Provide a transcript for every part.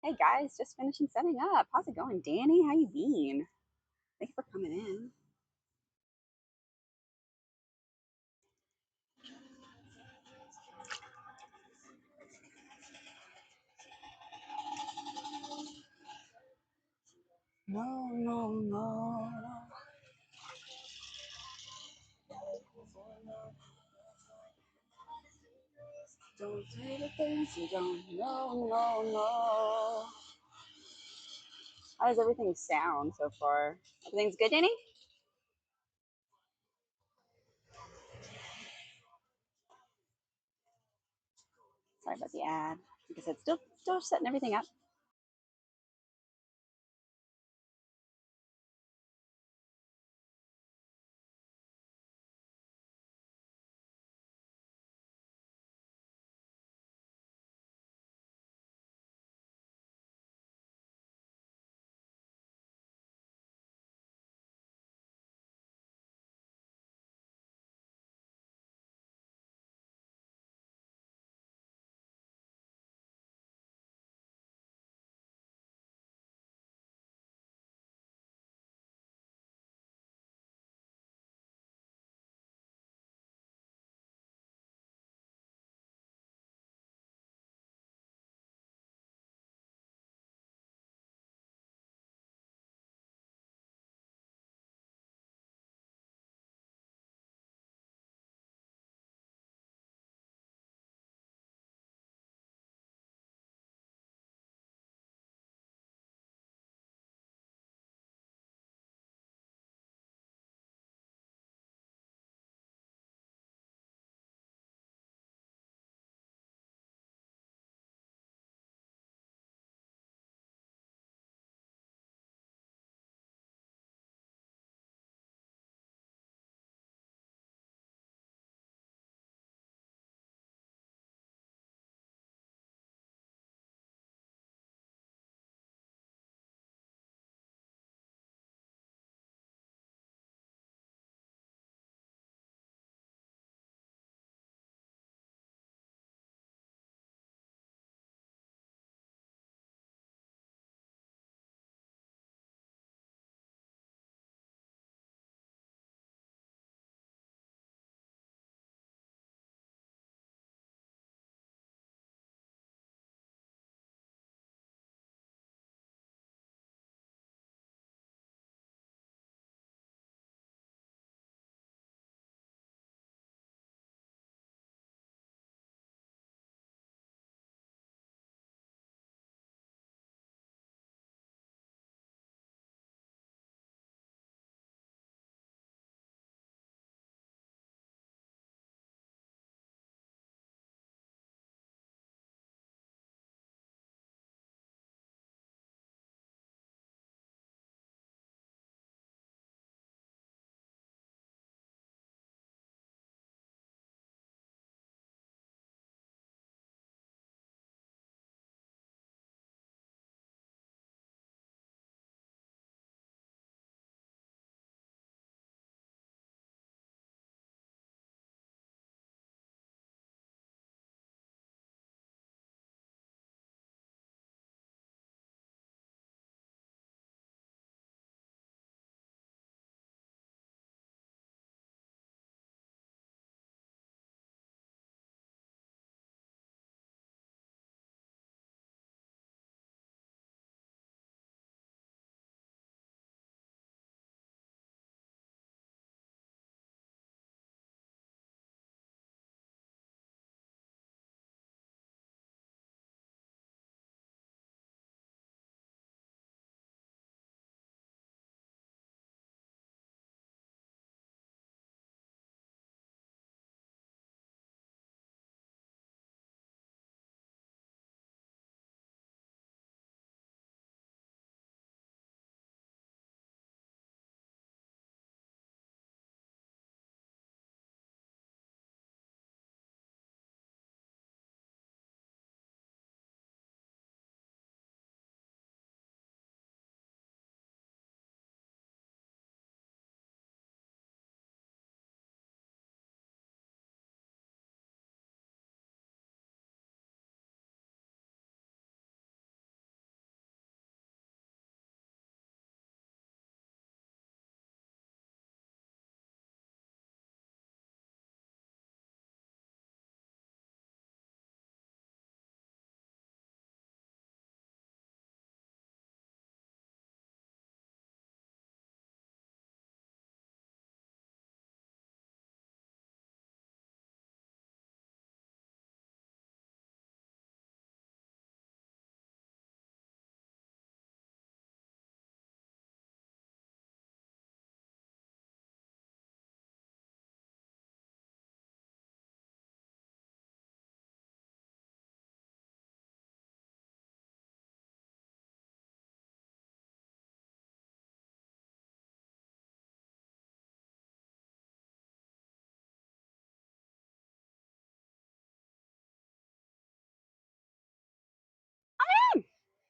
Hey guys, just finishing setting up. How's it going, Danny? How you been? Thanks for coming in. No, no, no. Don't say the things you don't know, no, no. How does everything sound so far? Everything's good, Danny? Sorry about the ad. Like I said, still setting everything up.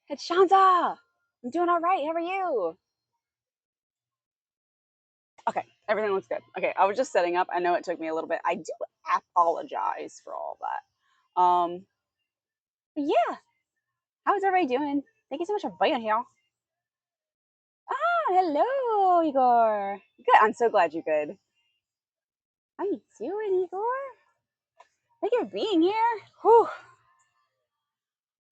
It's Shanza. I'm doing all right. How are you? Okay, everything looks good. Okay, I was just setting up. I know it took me a little bit. I do apologize for all that. But yeah, how's everybody doing? Thank you so much for being here. Ah, hello, Igor. Good. I'm so glad you're good. How you doing, Igor? Thank you for being here. Whew.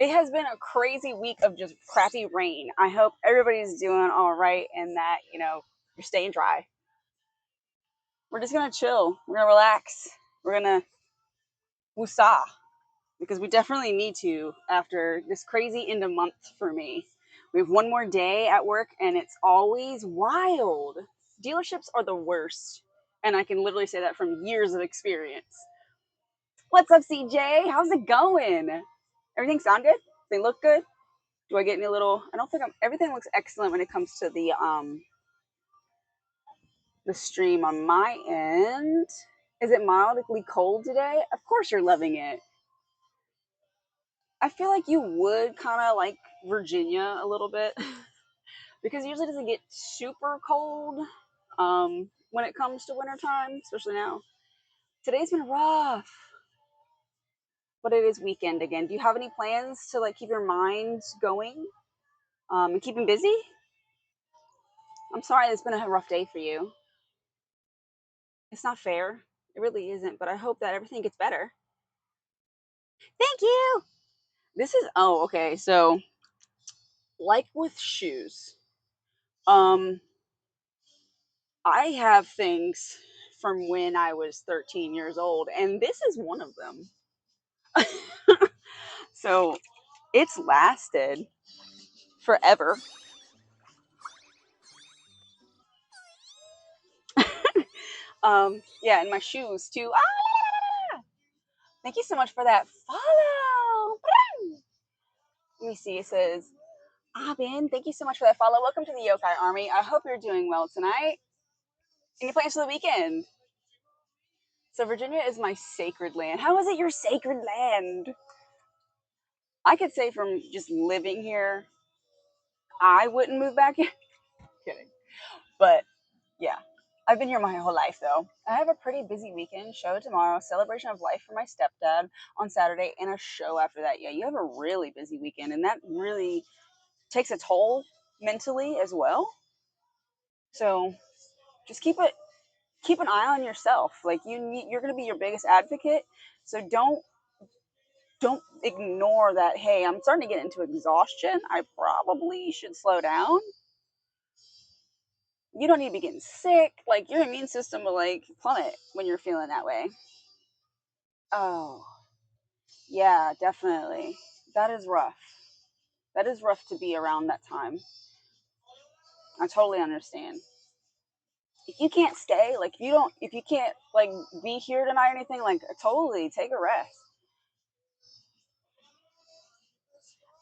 It has been a crazy week of just crappy rain. I hope everybody's doing all right and that, you're staying dry. We're just gonna chill. We're gonna relax. We're gonna woosah because we definitely need to after this crazy end of month for me. We have one more day at work and it's always wild. Dealerships are the worst. And I can literally say that from years of experience. What's up, CJ? How's it going? Everything sound good? They look good? Do I get any little I don't think everything looks excellent when it comes to the stream on my end. Is it mildly cold today? Of course you're loving it. I feel like you would kind of like Virginia a little bit because it usually doesn't get super cold when it comes to wintertime, especially now. Today's been rough, but it is weekend again. Do you have any plans to like keep your mind going and keeping busy? I'm sorry it's been a rough day for you. It's not fair. It really isn't, but I hope that everything gets better. Thank you. This is okay. So, like with shoes, um I have things from when I was 13 years old, and this is one of them. So it's lasted forever. Yeah, and my shoes too. Ah! Thank you so much for that follow. Let me see. It says, Abin, thank you so much for that follow. Welcome to the Yokai Army. I hope you're doing well tonight. Any plans for the weekend? So Virginia is my sacred land. How is it your sacred land? I could say from just living here, I wouldn't move back in. Kidding. But yeah, I've been here my whole life though. I have a pretty busy weekend. Show tomorrow, celebration of life for my stepdad on Saturday, and a show after that. Yeah, you have a really busy weekend, and that really takes a toll mentally as well. So just keep an eye on yourself. Like you're going to be your biggest advocate. So don't ignore that. Hey, I'm starting to get into exhaustion. I probably should slow down. You don't need to be getting sick. Like your immune system will like plummet when you're feeling that way. Oh, yeah, definitely. That is rough. That is rough to be around that time. I totally understand. If you can't stay, like if you can't like be here tonight or anything, like totally take a rest.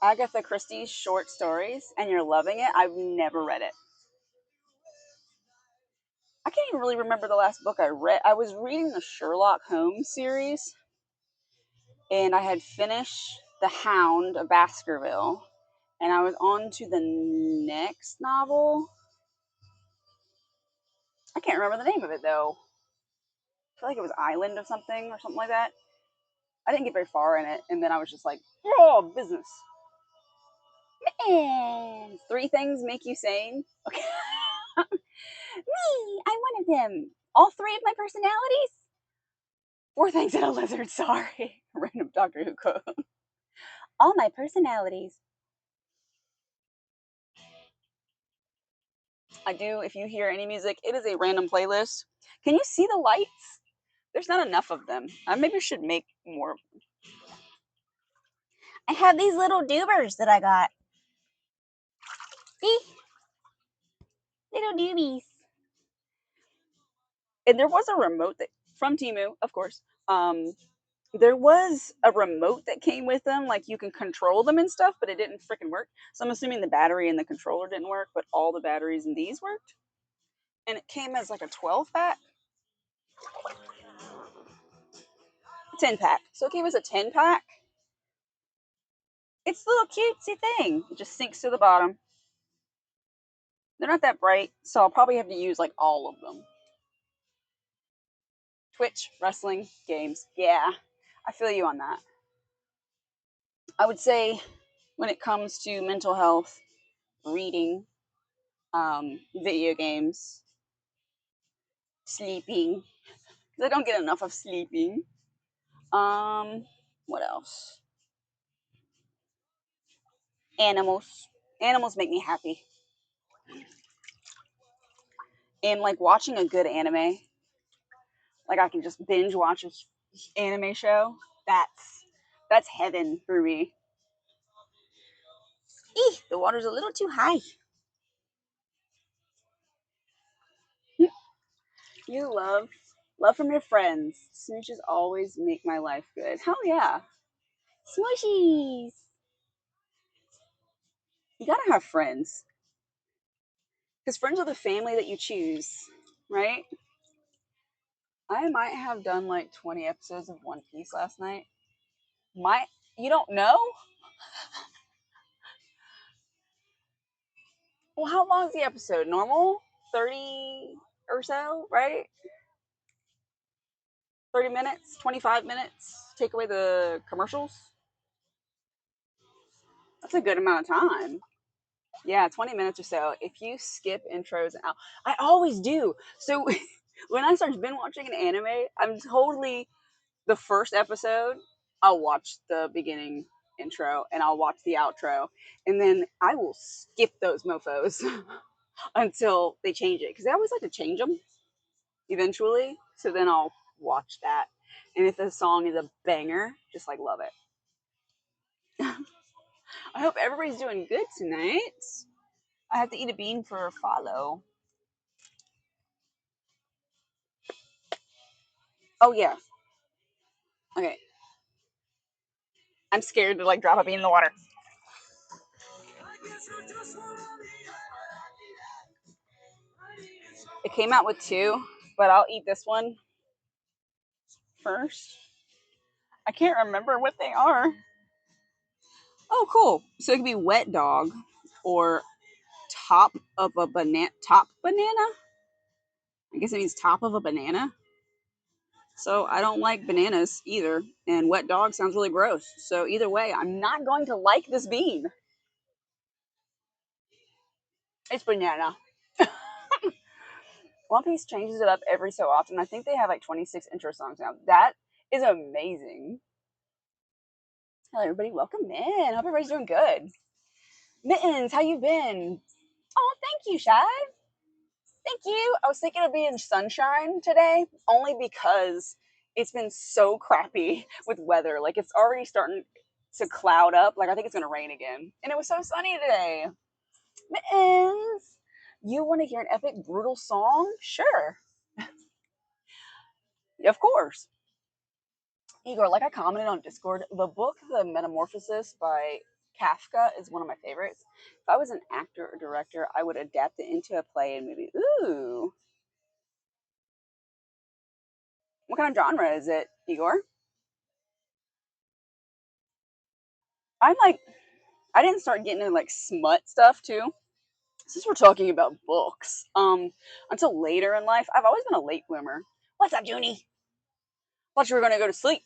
Agatha Christie's short stories, and you're loving it. I've never read it. I can't even really remember the last book I read. I was reading the Sherlock Holmes series, and I had finished The Hound of Baskerville, and I was on to the next novel. I can't remember the name of it though. I feel like it was Island or something like that. I didn't get very far in it, and then I was just like, oh, business. And three things make you sane. Okay. Me, I'm one of them. All three of my personalities? Four things in a lizard, sorry. Random Doctor Who quote. All my personalities. I do, if you hear any music, it is a random playlist. Can you see the lights? There's not enough of them. I maybe should make more. I have these little doobers that I got. See? Little doobies. And there was a remote that from Timu, of course. There was a remote that came with them, like you can control them and stuff, but it didn't freaking work. So I'm assuming the battery and the controller didn't work, but all the batteries in these worked. And it came as like a 12 pack, 10 pack. So it came as a 10 pack. It's a little cutesy thing. It just sinks to the bottom. They're not that bright, so I'll probably have to use like all of them. Twitch, wrestling, games. Yeah, I feel you on that. I would say when it comes to mental health, reading, video games, sleeping, because I don't get enough of sleeping. Um, what else? Animals. Animals make me happy. And like watching a good anime, like I can just binge watch a anime show. That's heaven for me. Eeh, the water's a little too high. You love from your friends. Smooches always make my life good. Hell yeah. Smooshies. You gotta have friends. Because friends are the family that you choose, right? I might have done like 20 episodes of One Piece last night. My, you don't know? Well, how long is the episode? Normal? 30 or so, right? 30 minutes, 25 minutes. Take away the commercials. That's a good amount of time. Yeah, 20 minutes or so. If you skip intros out, I always do. So when I start binge watching an anime, I'm totally the first episode, I'll watch the beginning intro and I'll watch the outro. And then I will skip those mofos until they change it. Because I always like to change them eventually. So then I'll watch that. And if the song is a banger, just like love it. I hope everybody's doing good tonight. I have to eat a bean for a follow. Oh yeah. Okay. I'm scared to like drop a bean in the water. It came out with two, but I'll eat this one first. I can't remember what they are. Oh, cool. So it could be wet dog or top of a banana. Top banana? I guess it means top of a banana. So I don't like bananas either. And wet dog sounds really gross. So either way, I'm not going to like this bean. It's banana. One Piece changes it up every so often. I think they have like 26 intro songs now. That is amazing. Hello, everybody. Welcome in. Hope everybody's doing good. Mittens, how you been? Oh, thank you, Shad. Thank you. I was thinking of being sunshine today only because it's been so crappy with weather. Like it's already starting to cloud up. Like I think it's gonna rain again. And it was so sunny today. Mittens, you want to hear an epic brutal song? Sure. Of course. Igor, like I commented on Discord, the book The Metamorphosis by Kafka is one of my favorites. If I was an actor or director, I would adapt it into a play and movie. Ooh. What kind of genre is it, Igor? I'm like, I didn't start getting into like smut stuff too. Since we're talking about books, until later in life, I've always been a late bloomer. What's up, Junie? Thought you were gonna go to sleep.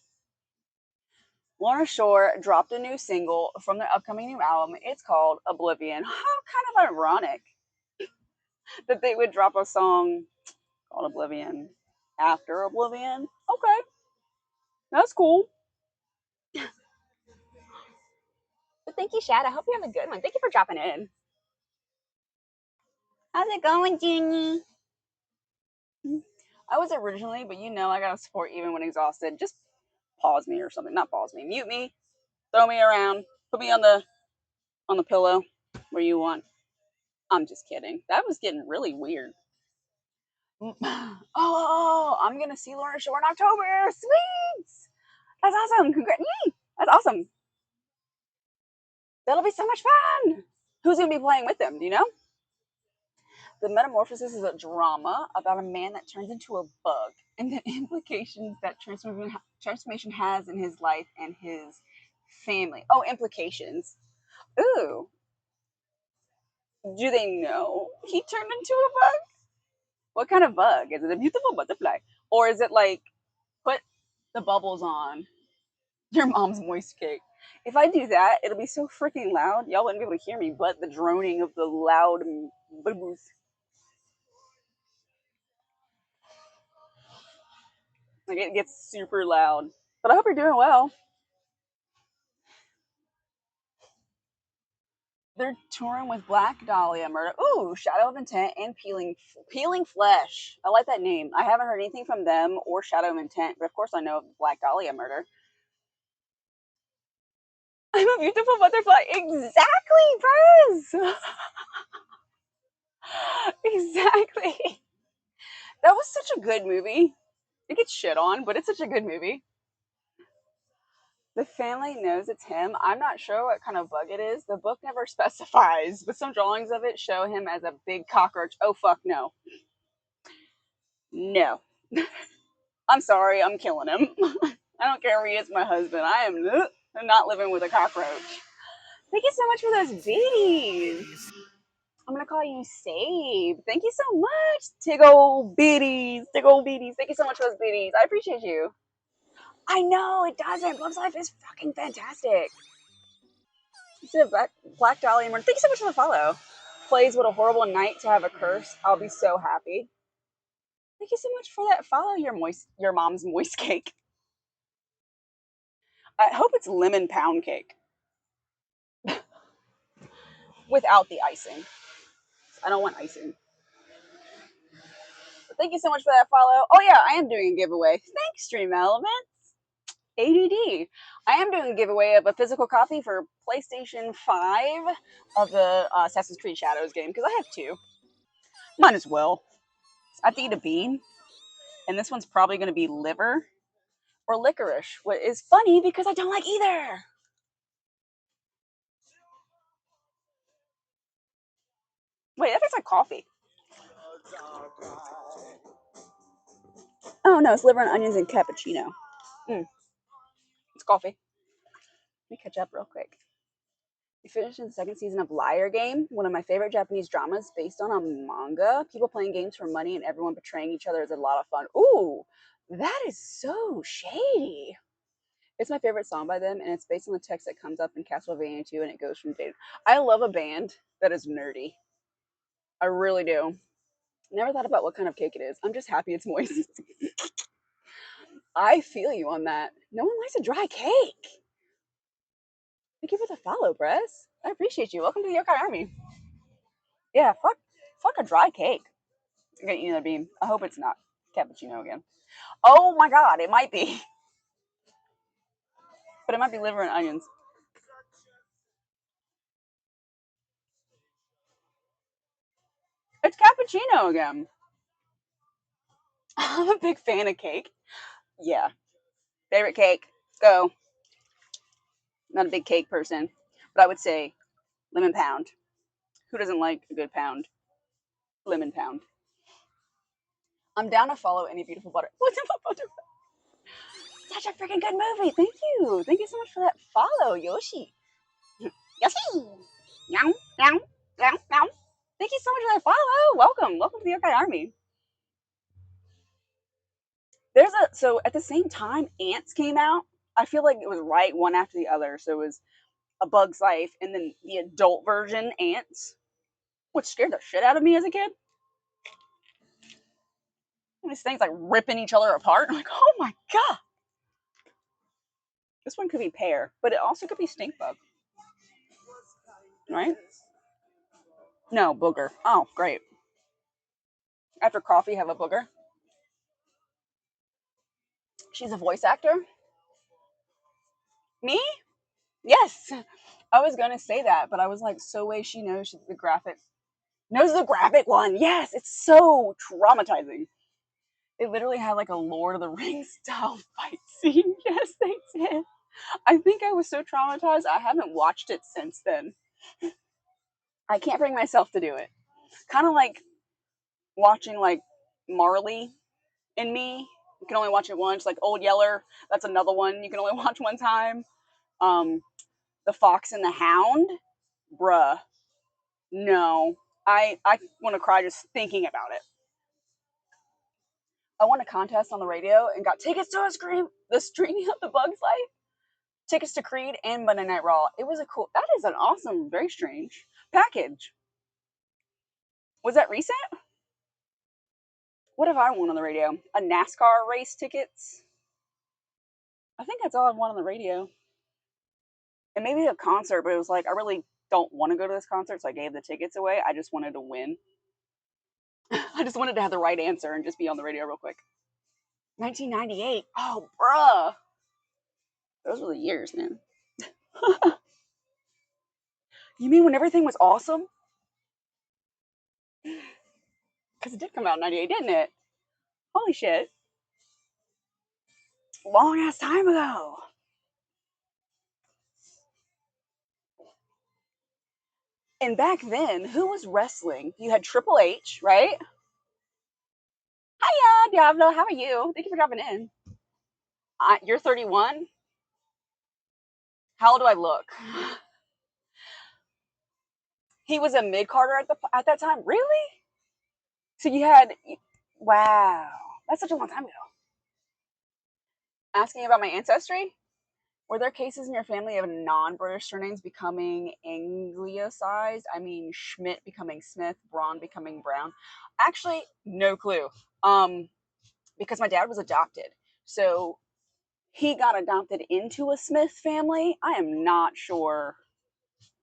Lorna Shore dropped a new single from their upcoming new album. It's called Oblivion. How kind of ironic that they would drop a song called Oblivion after Oblivion. Okay, that's cool. But thank you, Shad. I hope you have a good one. Thank you for dropping in. How's it going, Junie? I was originally, but you know I gotta support even when exhausted. Just pause me or something. Not pause me. Mute me. Throw me around. Put me on the pillow where you want. I'm just kidding. That was getting really weird. Oh, I'm gonna see Lorna Shore in October. Sweet. That's awesome. Congrats. That's awesome. That'll be so much fun. Who's gonna be playing with them? Do you know? The Metamorphosis is a drama about a man that turns into a bug and the implications that transformation has in his life and his Family. Oh, implications. Ooh. Do they know he turned into a bug? What kind of bug? Is it a beautiful butterfly? Or is it like, put the bubbles on your mom's moist cake? If I do that, it'll be so freaking loud. Y'all wouldn't be able to hear me, but the droning of the loud bubbles. Like, it gets super loud. But I hope you're doing well. They're touring with Black Dahlia Murder. Ooh, Shadow of Intent and Peeling Flesh. I like that name. I haven't heard anything from them or Shadow of Intent, but of course I know of Black Dahlia Murder. I'm a beautiful butterfly. Exactly, Prez. Exactly. That was such a good movie. It gets shit on, but it's such a good movie. The family knows it's him. I'm not sure what kind of bug it is. The book never specifies, but some drawings of it show him as a big cockroach. Oh, fuck no. No. I'm sorry, I'm killing him. I don't care if he is my husband. I'm not living with a cockroach. Thank you so much for those beaties. I'm gonna call you Save. Thank you so much, Tiggle Beaties. Tiggle Beaties. Thank you so much for those beaties. I appreciate you. I know it doesn't. Bug's Life is fucking fantastic. You said Black Dahlia. Thank you so much for the follow. Plays what a horrible night to have a curse. I'll be so happy. Thank you so much for that follow. Your mom's moist cake. I hope it's lemon pound cake without the icing. I don't want icing. But thank you so much for that follow. Oh yeah, I am doing a giveaway. Thanks, Stream Elements. ADD. I am doing a giveaway of a physical copy for PlayStation 5 of the Assassin's Creed Shadows game because I have two. Might as well. I have to eat a bean, and this one's probably going to be liver or licorice, what is funny because I don't like either. Wait, that tastes like coffee. Oh no, it's liver and onions and cappuccino. It's coffee. Let me catch up real quick. We finished the second season of Liar Game, one of my favorite Japanese dramas based on a manga. People playing games for money and everyone betraying each other is a lot of fun. Ooh, that is so shady. It's my favorite song by them, and it's based on the text that comes up in Castlevania 2, and it goes from day. I love a band that is nerdy. I really do. Never thought about what kind of cake it is. I'm just happy it's moist. I feel you on that. No one likes a dry cake. Thank you for the follow, Bress. I appreciate you. Welcome to the Yokai Army. Yeah, fuck a dry cake. I'm gonna eat another bean. I hope it's not cappuccino again. Oh my god, it might be. But it might be liver and onions. It's cappuccino again. I'm a big fan of cake. Yeah. Favorite cake. Go. Not a big cake person. But I would say lemon pound. Who doesn't like a good pound? Lemon pound. I'm down to follow any beautiful butter. What's in my butter? Such a freaking good movie. Thank you. Thank you so much for that follow, Yoshi. Yoshi. Meow, meow, meow, meow. Thank you so much for that follow. Welcome. Welcome to the Yokai Army. So at the same time, Ants came out. I feel like it was right one after the other. So it was A Bug's Life and then the adult version, Ants, which scared the shit out of me as a kid. And these things like ripping each other apart. I'm like, oh my god. This one could be pear, but it also could be stink bug. Right? No, booger. Oh, great. After coffee, have a booger. She's a voice actor. Me? Yes. I was gonna say that, but I was like, so way she knows the graphic. Knows the graphic one. Yes, it's so traumatizing. They literally had like a Lord of the Rings style fight scene. Yes, they did. I think I was so traumatized, I haven't watched it since then. I can't bring myself to do it. Kind of like watching like Marley and Me. You can only watch it once. Like Old Yeller, that's another one you can only watch one time. The Fox and the Hound, bruh, no. I want to cry just thinking about it. I won a contest on the radio and got tickets to the Streaming of the Bug's Life, tickets to Creed, and Monday Night Raw. It was that is an awesome, very strange package. Was that recent? What have I won on the radio? A NASCAR race tickets? I think that's all I've won on the radio. And maybe a concert, but it was like, I really don't want to go to this concert, so I gave the tickets away. I just wanted to win. I just wanted to have the right answer and just be on the radio real quick. 1998. Oh, bruh. Those were the years, man. You mean when everything was awesome? Because it did come out in 98, didn't it? Holy shit. Long ass time ago. And back then, who was wrestling? You had Triple H, right? Hiya, Diablo. How are you? Thank you for dropping in. You're 31? How old do I look? He was a mid-carder at that time? Really? So you had... Wow. That's such a long time ago. Asking about my ancestry? Were there cases in your family of non-British surnames becoming anglicized? I mean, Schmidt becoming Smith, Braun becoming Brown. Actually, no clue. Because my dad was adopted, so he got adopted into a Smith family. I'm not sure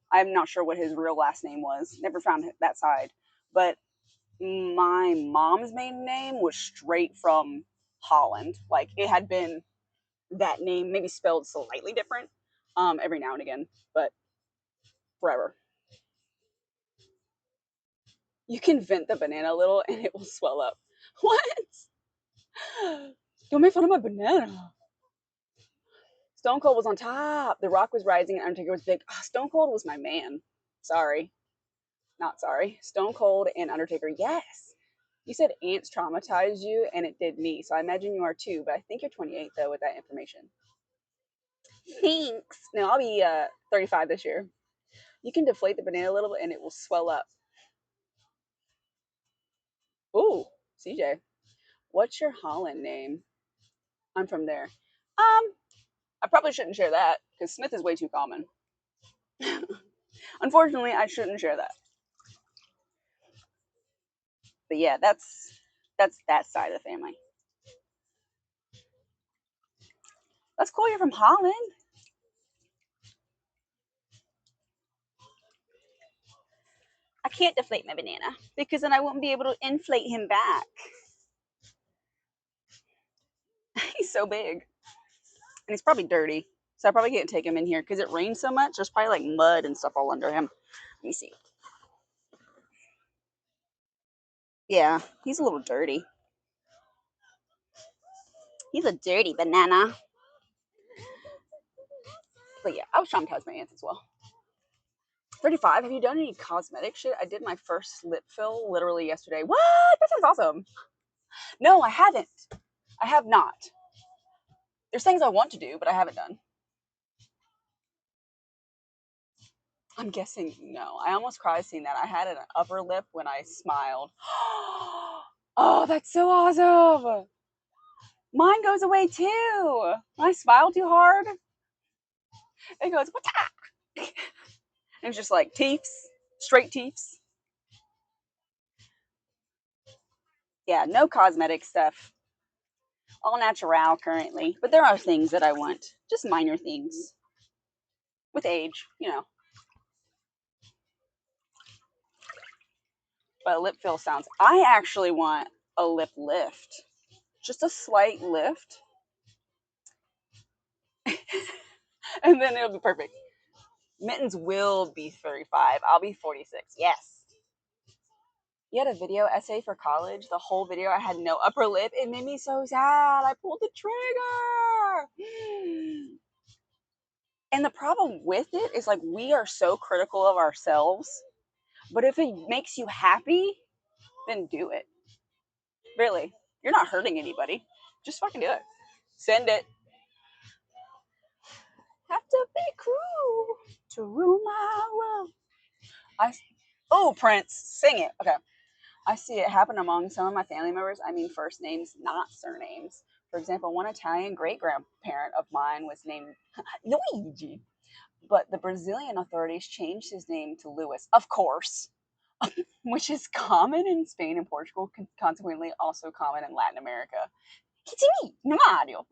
what his real last name was. Never found that side. But my mom's maiden name was straight from Holland. Like it had been that name, maybe spelled slightly different, every now and again, but forever. You can vent the banana a little and it will swell up. What? Don't make fun of my banana. Stone Cold was on top. The Rock was rising and Undertaker was big. Oh, Stone Cold was my man. Sorry. Not sorry. Stone Cold and Undertaker, yes. You said ants traumatized you, and it did me. So I imagine you are too, but I think you're 28, though, with that information. Thanks. No, I'll be 35 this year. You can deflate the banana a little bit, and it will swell up. Ooh, CJ. What's your Holland name? I'm from there. I probably shouldn't share that, because Smith is way too common. Unfortunately, I shouldn't share that. But yeah, that's that side of the family. That's cool. You're from Holland. I can't deflate my banana because then I won't be able to inflate him back. He's so big. And he's probably dirty. So I probably can't take him in here because it rains so much. There's probably like mud and stuff all under him. Let me see. Yeah, he's a little dirty. He's a dirty banana. But yeah, I was traumatized by ants as well. 35. Have you done any cosmetic shit? I did my first lip fill literally yesterday. What? That sounds awesome. No, I haven't. I have not. There's things I want to do, but I haven't done. I'm guessing no. I almost cried seeing that. I had an upper lip when I smiled. Oh, that's so awesome. Mine goes away too. When I smile too hard, it goes, what's that? It's just like teeths, straight teeths. Yeah, no cosmetic stuff. All natural currently. But there are things that I want. Just minor things. With age, you know. But a lip fill sounds. I actually want a lip lift. Just a slight lift. And then it'll be perfect. Mittens will be 35. I'll be 46. Yes. You had a video essay for college. The whole video, I had no upper lip. It made me so sad. I pulled the trigger. And the problem with it is like we are so critical of ourselves. But if it makes you happy, then do it. Really. You're not hurting anybody. Just fucking do it. Send it. Have to be cruel to rule my world. Oh, Prince, sing it. Okay. I see it happen among some of my family members. I mean, first names, not surnames. For example, one Italian great grandparent of mine was named Luigi, but the Brazilian authorities changed his name to Louis, of course, which is common in Spain and Portugal, consequently also common in Latin America. Kitty, Mario.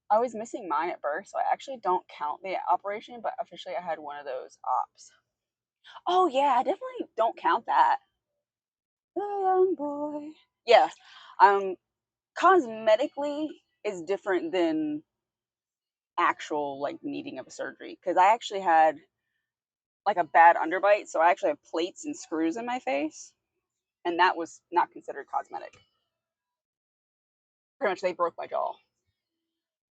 I was missing mine at birth, so I actually don't count the operation, but officially I had one of those ops. Oh, yeah, I definitely don't count that. The young boy. Yeah, um, cosmetically is different than actual like needing of a surgery because I actually had like a bad underbite, so I actually have plates and screws in my face, and that was not considered cosmetic. Pretty much, they broke my jaw.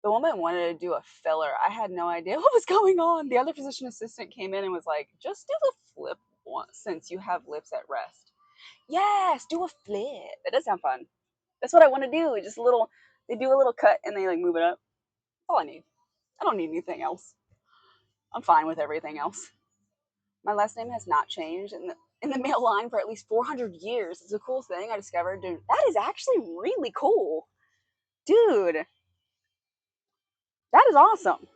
The woman wanted to do a filler. I had no idea what was going on. The other physician assistant came in and was like, "Just do the flip once since you have lips at rest." Yes, do a flip. That does sound fun. That's what I want to do. Just a little. They do a little cut and they like move it up. That's all I need. I don't need anything else. I'm fine with everything else. My last name has not changed in the male line for at least 400 years. It's a cool thing I discovered. Dude, that is actually really cool. Dude, that is awesome.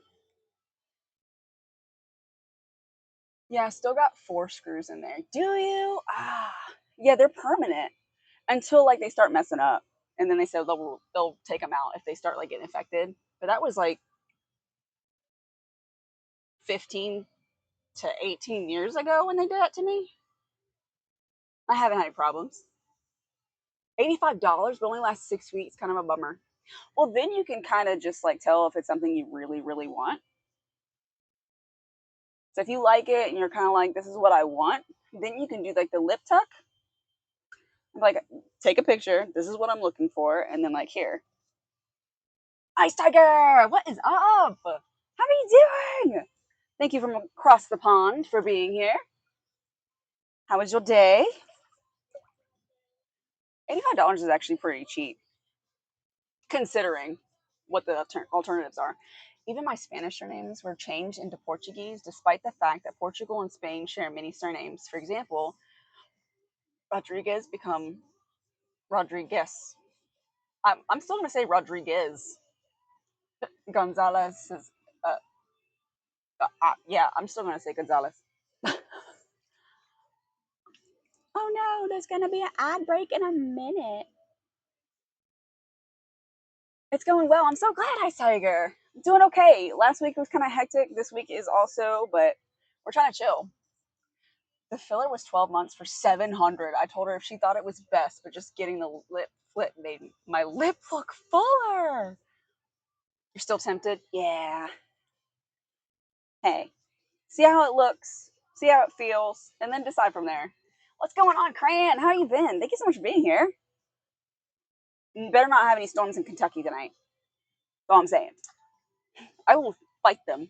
Yeah, I still got 4 screws in there. Do you? Ah, yeah, they're permanent until like they start messing up, and then they said they'll take them out if they start like getting infected. But that was like 15 to 18 years ago when they did that to me. I haven't had any problems. $85, but only lasts 6 weeks. Kind of a bummer. Well, then you can kind of just like tell if it's something you really, really want. So if you like it and you're kind of like, this is what I want, then you can do like the lip tuck. Like, take a picture. This is what I'm looking for. And then, like, here. Ice Tiger, what is up? How are you doing? Thank you from across the pond for being here. How was your day? $85 is actually pretty cheap, considering what the alternatives are. Even my Spanish surnames were changed into Portuguese, despite the fact that Portugal and Spain share many surnames. For example, Rodriguez become Rodriguez. I'm still going to say Rodriguez. Gonzalez is, yeah, I'm still going to say Gonzalez. Oh no, there's going to be an ad break in a minute. It's going well. I'm so glad, Ice Tiger. I'm doing okay. Last week was kind of hectic. This week is also, but we're trying to chill. The filler was 12 months for 700. I told her if she thought it was best, but just getting the lip flip made my lip look fuller. You're still tempted? Yeah. Hey, see how it looks, see how it feels, and then decide from there. What's going on, Cran? How you been? Thank you so much for being here. You better not have any storms in Kentucky tonight. That's all I'm saying. I will fight them.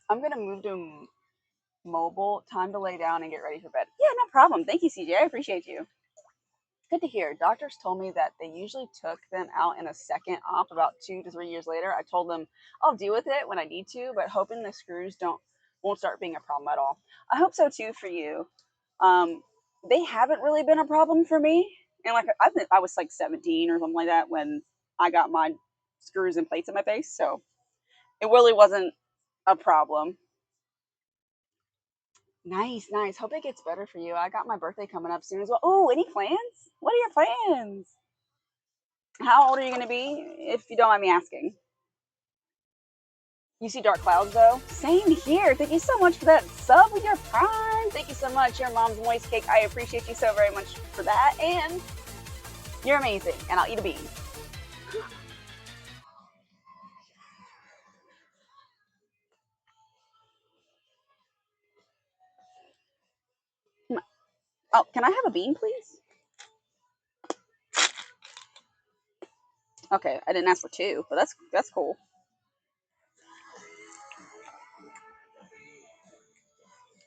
I'm gonna move to mobile. Time to lay down and get ready for bed. Yeah, no problem. Thank you, CJ. I appreciate you. Good to hear. Doctors told me that they usually took them out in a second op about 2 to 3 years later. I told them I'll deal with it when I need to, but hoping the screws won't start being a problem at all. I hope so too for you. They haven't really been a problem for me, and like I was like 17 or something like that when I got my screws and plates in my face, so it really wasn't a problem. Nice, nice. Hope it gets better for you. I got my birthday coming up soon as well. Oh, any plans? What are your plans? How old are you going to be, if you don't mind me asking? You see dark clouds, though? Same here. Thank you so much for that sub with your prime. Thank you so much. Your mom's moist cake. I appreciate you so very much for that. And you're amazing. And I'll eat a bean. Oh, can I have a bean, please? Okay, I didn't ask for 2, but that's cool.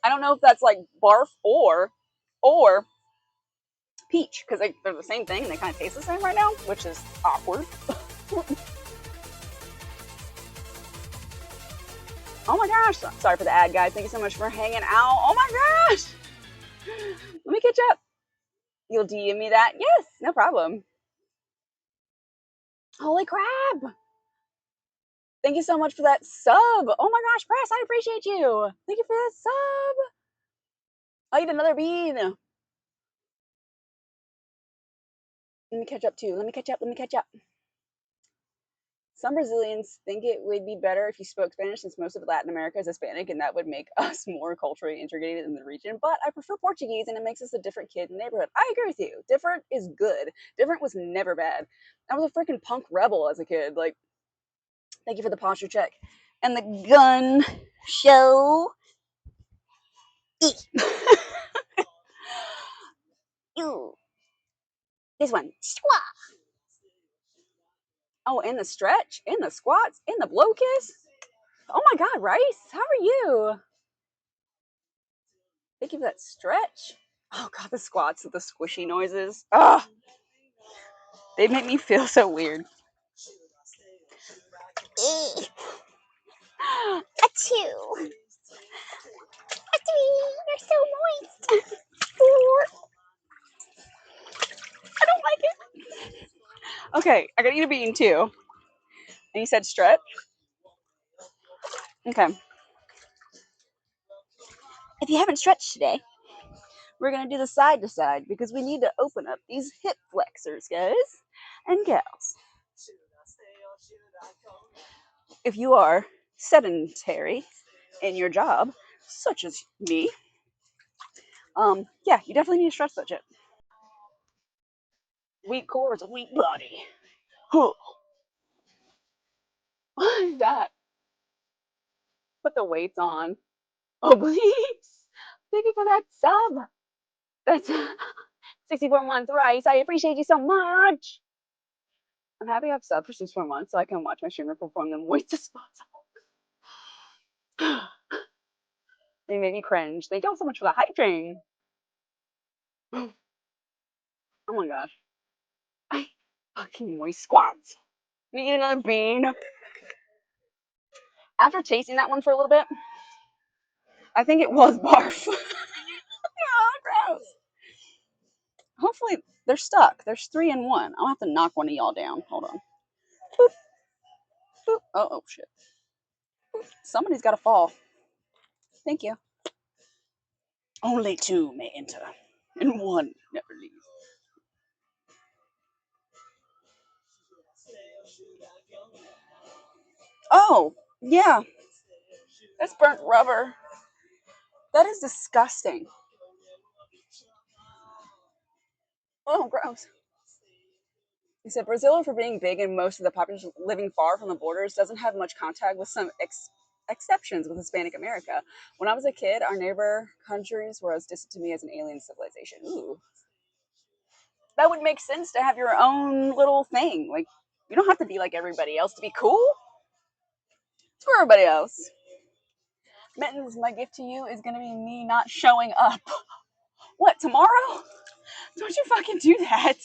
I don't know if that's like barf or peach, because they're the same thing and they kind of taste the same right now, which is awkward. Oh my gosh. Sorry for the ad, guys. Thank you so much for hanging out. Oh my gosh. Let me catch up. You'll DM me that? Yes, no problem. Holy crap. Thank you so much for that sub. Oh my gosh, Press, I appreciate you. Thank you for that sub. I'll eat another bean. Let me catch up too. Let me catch up. Let me catch up. Some Brazilians think it would be better if you spoke Spanish since most of Latin America is Hispanic and that would make us more culturally integrated in the region. But I prefer Portuguese and it makes us a different kid in the neighborhood. I agree with you. Different is good. Different was never bad. I was a freaking punk rebel as a kid. Like, thank you for the posture check. And the gun show. Ew. This one. Oh, and the stretch, and the squats, and the blow kiss. Oh my God, Rice, how are you? Thank you for that stretch. Oh God, the squats with the squishy noises. Oh, they make me feel so weird. Achoo. You're so moist. I don't like it. Okay, I gotta eat a bean too. And you said stretch? Okay. If you haven't stretched today, we're gonna do the side to side because we need to open up these hip flexors, guys and gals. If you are sedentary in your job, such as me, yeah, you definitely need to stretch that shit. Weak core is a weak body. Huh. What is that? Put the weights on. Oh, please. Thank you for that sub. That's 64 months, Rice. I appreciate you so much. I'm happy I've subbed for 64 months so I can watch my streamer perform them weights as possible. They made me cringe. Thank y'all so much for the hype train. Oh my gosh. I fucking moist squats. Need another bean. After tasting that one for a little bit, I think it was barf. Oh, gross. Hopefully they're stuck. There's 3 in 1. I'll have to knock one of y'all down. Hold on. Boop, boop. Oh shit. Somebody's got to fall. Thank you. Only 2 may enter, and 1 never leaves. Oh, yeah. That's burnt rubber. That is disgusting. Oh, gross. He said Brazil, for being big and most of the population living far from the borders, doesn't have much contact with some exceptions with Hispanic America. When I was a kid, our neighbor countries were as distant to me as an alien civilization. Ooh. That would make sense to have your own little thing. Like, you don't have to be like everybody else to be cool. It's for everybody else. Mittens, my gift to you is going to be me not showing up. What, tomorrow? Don't you fucking do that.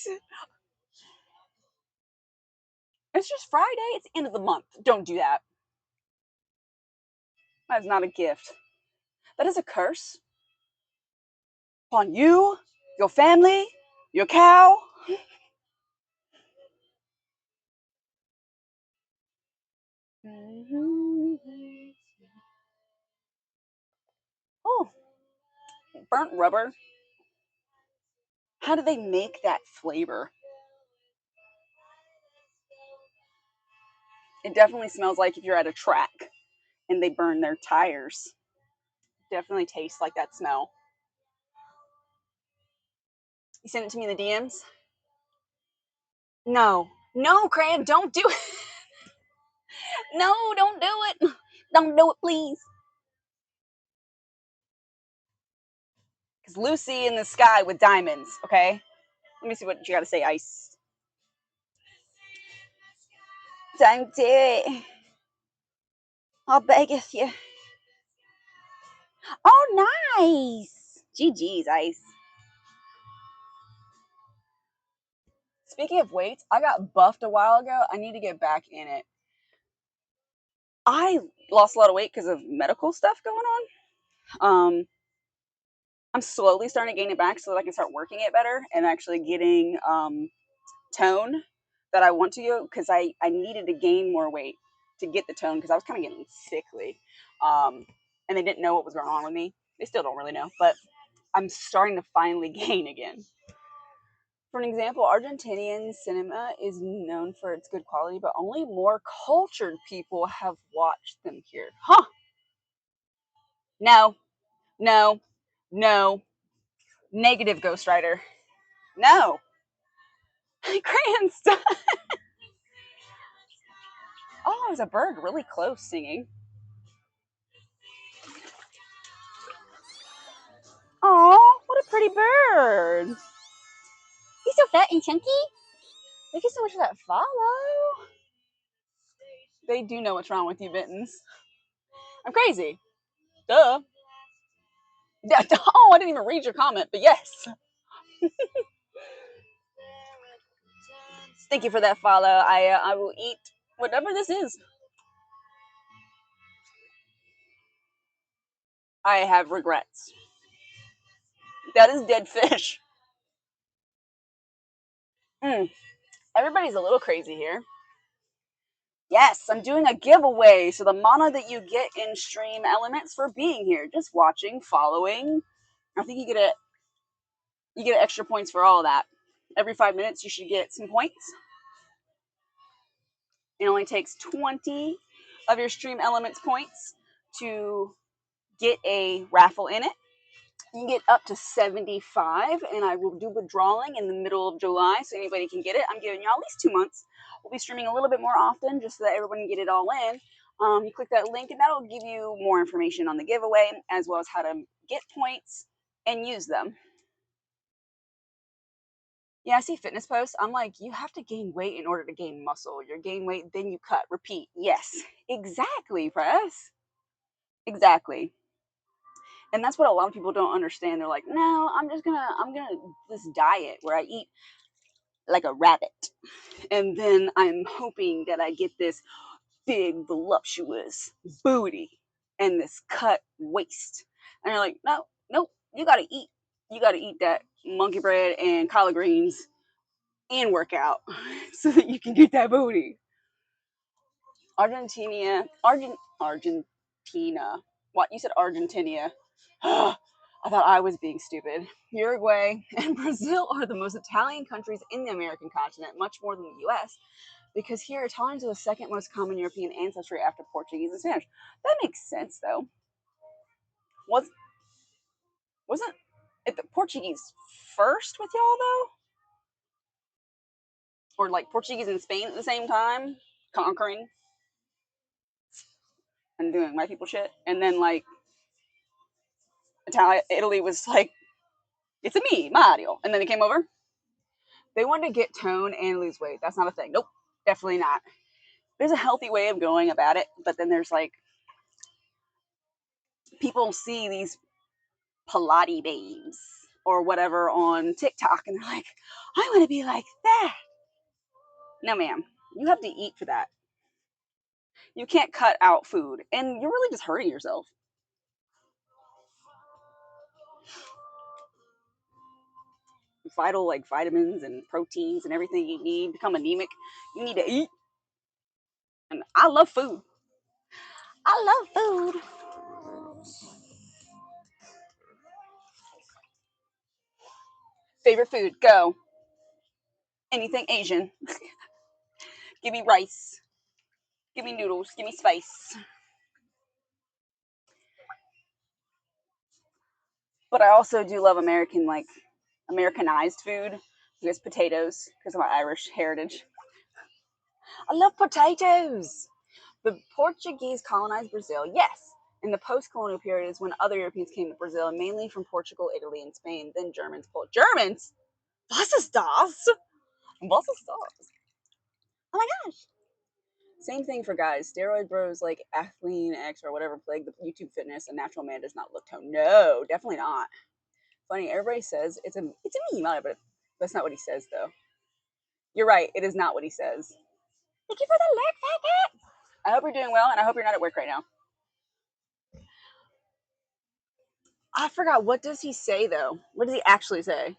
It's just Friday. It's the end of the month. Don't do that. That is not a gift. That is a curse upon you, your family, your cow. Oh, burnt rubber. How do they make that flavor? It definitely smells like if you're at a track and they burn their tires. Definitely tastes like that smell. You sent it to me in the DMs? No. No, Cran, don't do it. No, don't do it. Don't do it, please. Because Lucy in the sky with diamonds, okay? Let me see what you got to say, Ice. Don't do it. I'll beggeth you. Oh, nice. GG's, Ice. Speaking of weights, I got buffed a while ago. I need to get back in it. I lost a lot of weight because of medical stuff going on. I'm slowly starting to gain it back so that I can start working it better and actually getting tone that I want to go, because I needed to gain more weight to get the tone because I was kind of getting sickly. And they didn't know what was going on with me. They still don't really know, but I'm starting to finally gain again. For an example, Argentinian cinema is known for its good quality, but only more cultured people have watched them here. Huh? No, no, no. Negative Ghost Rider. No. Grandson. Oh, there's a bird really close singing. Oh, what a pretty bird. He's so fat and chunky. Thank you so much for that follow. They do know what's wrong with you, Mittens. I'm crazy. Duh. Yeah, oh, I didn't even read your comment, but yes. Thank you for that follow. I will eat whatever this is. I have regrets. That is dead fish. Everybody's a little crazy here. Yes, I'm doing a giveaway. So the mana that you get in stream elements for being here, just watching, following. I think you get extra points for all of that. Every 5 minutes you should get some points. It only takes 20 of your stream elements points to get a raffle in it. You can get up to 75, and I will do withdrawing in the middle of July so anybody can get it. I'm giving you at least 2 months. We'll be streaming a little bit more often just so that everyone can get it all in. You click that link, and that'll give you more information on the giveaway as well as how to get points and use them. Yeah, I see fitness posts. I'm like, you have to gain weight in order to gain muscle. You gain weight, then you cut, repeat. Yes, exactly, press. Exactly. And that's what a lot of people don't understand. They're like, no, I'm gonna this diet where I eat like a rabbit. And then I'm hoping that I get this big, voluptuous booty and this cut waist. And you're like, no, nope, you gotta eat. You gotta eat that monkey bread and collard greens and work out so that you can get that booty. Argentina. What? You said Argentina. I thought I was being stupid. Uruguay and Brazil are the most Italian countries in the American continent, much more than the US, because here Italians are the second most common European ancestry after Portuguese and Spanish. That makes sense, though. Was, wasn't it the Portuguese first with y'all, though? Or like Portuguese and Spain at the same time, conquering and doing white people shit? And then, like, Italy was like, it's a me, Mario. And then they came over. They wanted to get tone and lose weight. That's not a thing. Nope, definitely not. There's a healthy way of going about it, but then there's like people see these Pilates babes or whatever on TikTok and they're like, I want to be like that. No, ma'am, you have to eat for that. You can't cut out food, and you're really just hurting yourself. Vital like vitamins and proteins and everything you need become anemic. You need to eat, and I love food. I love food. Favorite food? Go. Anything Asian. Give me rice. Give me noodles. Give me spice. But I also do love American, like Americanized food. There's potatoes because of my Irish heritage. I love potatoes. The Portuguese colonized Brazil, yes. In the post-colonial period is when other Europeans came to Brazil, mainly from Portugal, Italy, and Spain. Then Germans. Germans? Was ist das? Was ist das? Oh my gosh. Same thing for guys. Steroid bros like Athlean X or whatever plague the YouTube fitness. A natural man does not look toned. No, definitely not. Funny, everybody says it's a meme, but that's not what he says though. You're right, it is not what he says. Thank you for the lurk, faggot. I hope you're doing well, and I hope you're not at work right now. I forgot, what does he say though? What does he actually say?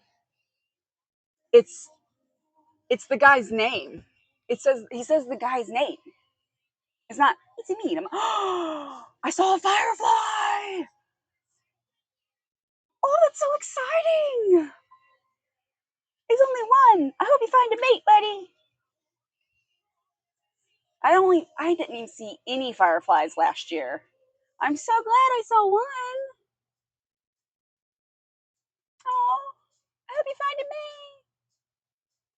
It's it's the guy's name. He says the guy's name. It's not. It's me. I saw a firefly. Oh, that's so exciting. There's only one. I hope you find a mate, buddy. I didn't even see any fireflies last year. I'm so glad I saw one. Oh, I hope you find a mate.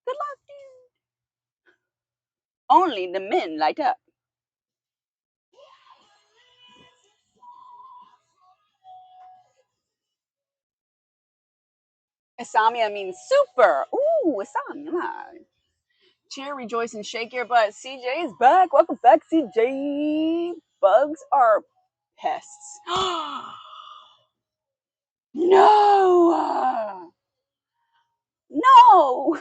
Good luck, dude. Only the men light up. Isamia means super. Ooh, Isamia. Cheer, rejoice, and shake your butt. CJ is back. Welcome back, CJ. Bugs are pests. No! No!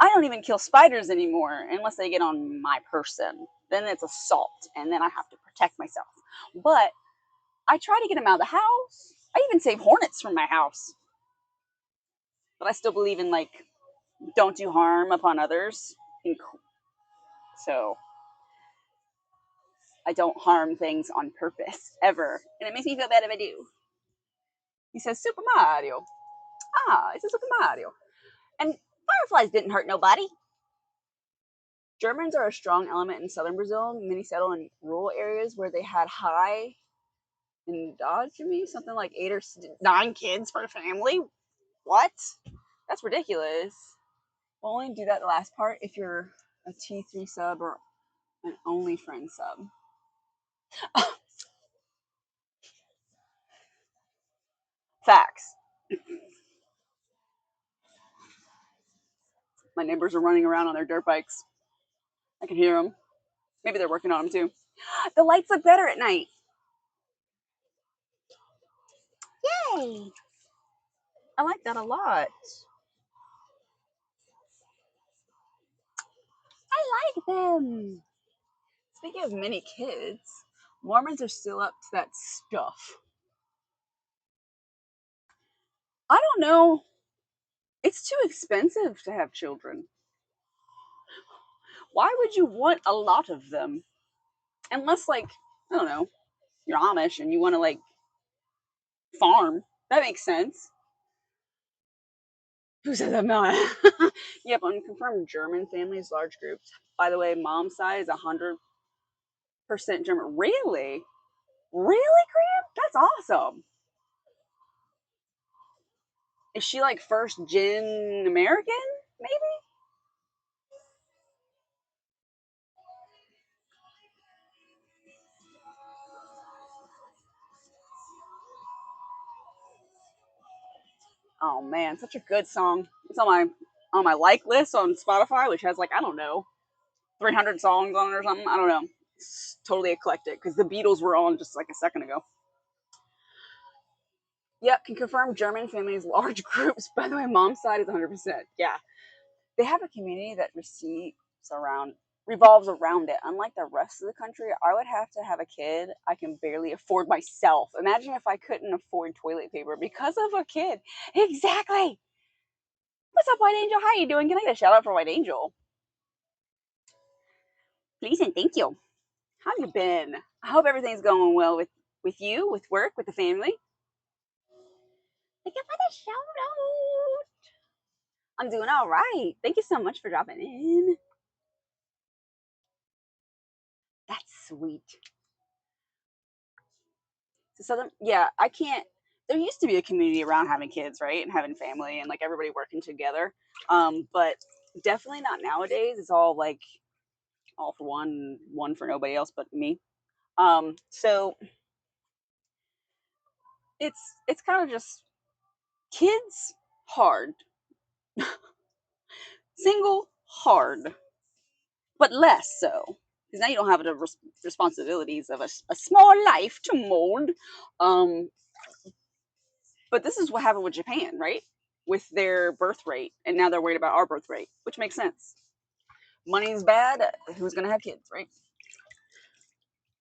I don't even kill spiders anymore unless they get on my person. Then it's assault, and then I have to protect myself. But I try to get them out of the house. I even save hornets from my house. But I still believe in, like, don't do harm upon others. So I don't harm things on purpose, ever. And it makes me feel bad if I do. He says, Super Mario. Ah, it's a Super Mario. And fireflies didn't hurt nobody. Germans are a strong element in southern Brazil. Many settle in rural areas where they had high endogamy, something like 8 or 9 kids per family. What? That's ridiculous. We'll only do that the last part if you're a T3 sub or an OnlyFriend sub. Facts. My neighbors are running around on their dirt bikes. I can hear them. Maybe they're working on them too. The lights look better at night. Yay! I like that a lot. I like them. Speaking of many kids, Mormons are still up to that stuff. I don't know. It's too expensive to have children. Why would you want a lot of them? Unless, like, I don't know, you're Amish and you want to, like, farm. That makes sense. Who said that? No. Yep, unconfirmed German families, large groups. By the way, mom's side is 100% German. Really? Really, Graham? That's awesome. Is she like first gen American? Maybe? Oh man, such a good song. It's on my like list on Spotify, which has, like, I don't know, 300 songs on it or something. I don't know. It's totally eclectic because the Beatles were on just like a second ago. Yep, can confirm German families, large groups. By the way, mom's side is 100%. Yeah, they have a community that around revolves around it. Unlike the rest of the country, I would have to have a kid I can barely afford myself. Imagine if I couldn't afford toilet paper because of a kid. Exactly. What's up, White Angel? How you doing? Can I get a shout out for White Angel? Please and thank you. How you been? I hope everything's going well with you, with work, with the family. Thank you for the shout out. I'm doing all right. Thank you so much for dropping in. That's sweet. So Southern, yeah, I can't. There used to be a community around having kids, right, and having family, and like everybody working together. But definitely not nowadays. It's all like all for one, one for nobody else but me. So it's kind of just kids hard, single hard, but less so because now you don't have the responsibilities of a small life to mold. Um, but this is what happened with Japan, right? With their birth rate, and now they're worried about our birth rate, which makes sense. Money's bad. Who's gonna have kids, right?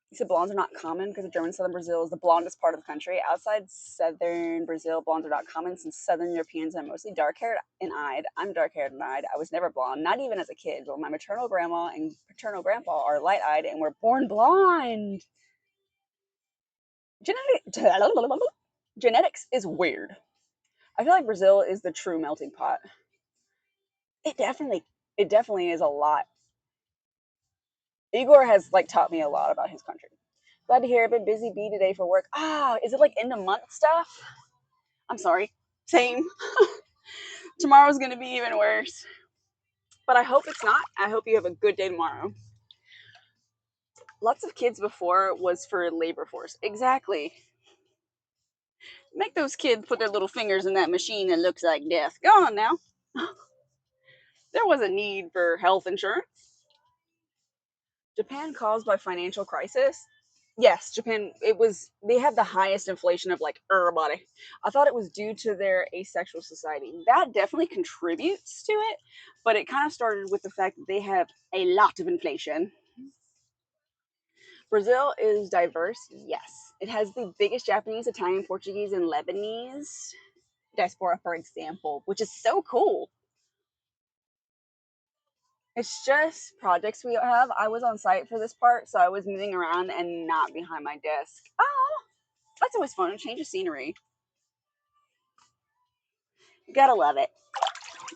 He said blondes are not common because of German southern Brazil is the blondest part of the country. Outside southern Brazil, blondes are not common since southern Europeans are mostly dark haired and eyed. I'm dark haired and eyed. I was never blonde, not even as a kid. But my maternal grandma and paternal grandpa are light eyed and were born blonde. Genetics is weird. I feel like Brazil is the true melting pot. It definitely, it definitely is a lot. Igor has like taught me a lot about his country. Glad to hear. I've been busy bee today for work. Is it like end of month stuff? I'm sorry. Same. Tomorrow's gonna be even worse. But I hope it's not. I hope you have a good day tomorrow. Lots of kids before was for labor force. Exactly. Make those kids put their little fingers in that machine that looks like death. Go on now. There was a need for health insurance. Japan caused by financial crisis. Yes, Japan. It was. They have the highest inflation of like everybody. I thought it was due to their asexual society. That definitely contributes to it, but it kind of started with the fact that they have a lot of inflation. Brazil is diverse. Yes, it has the biggest Japanese, Italian, Portuguese, and Lebanese diaspora, for example, which is so cool. It's just projects we have. I was on site for this part, so I was moving around and not behind my desk. Oh, that's always fun. Change of scenery. You gotta love it.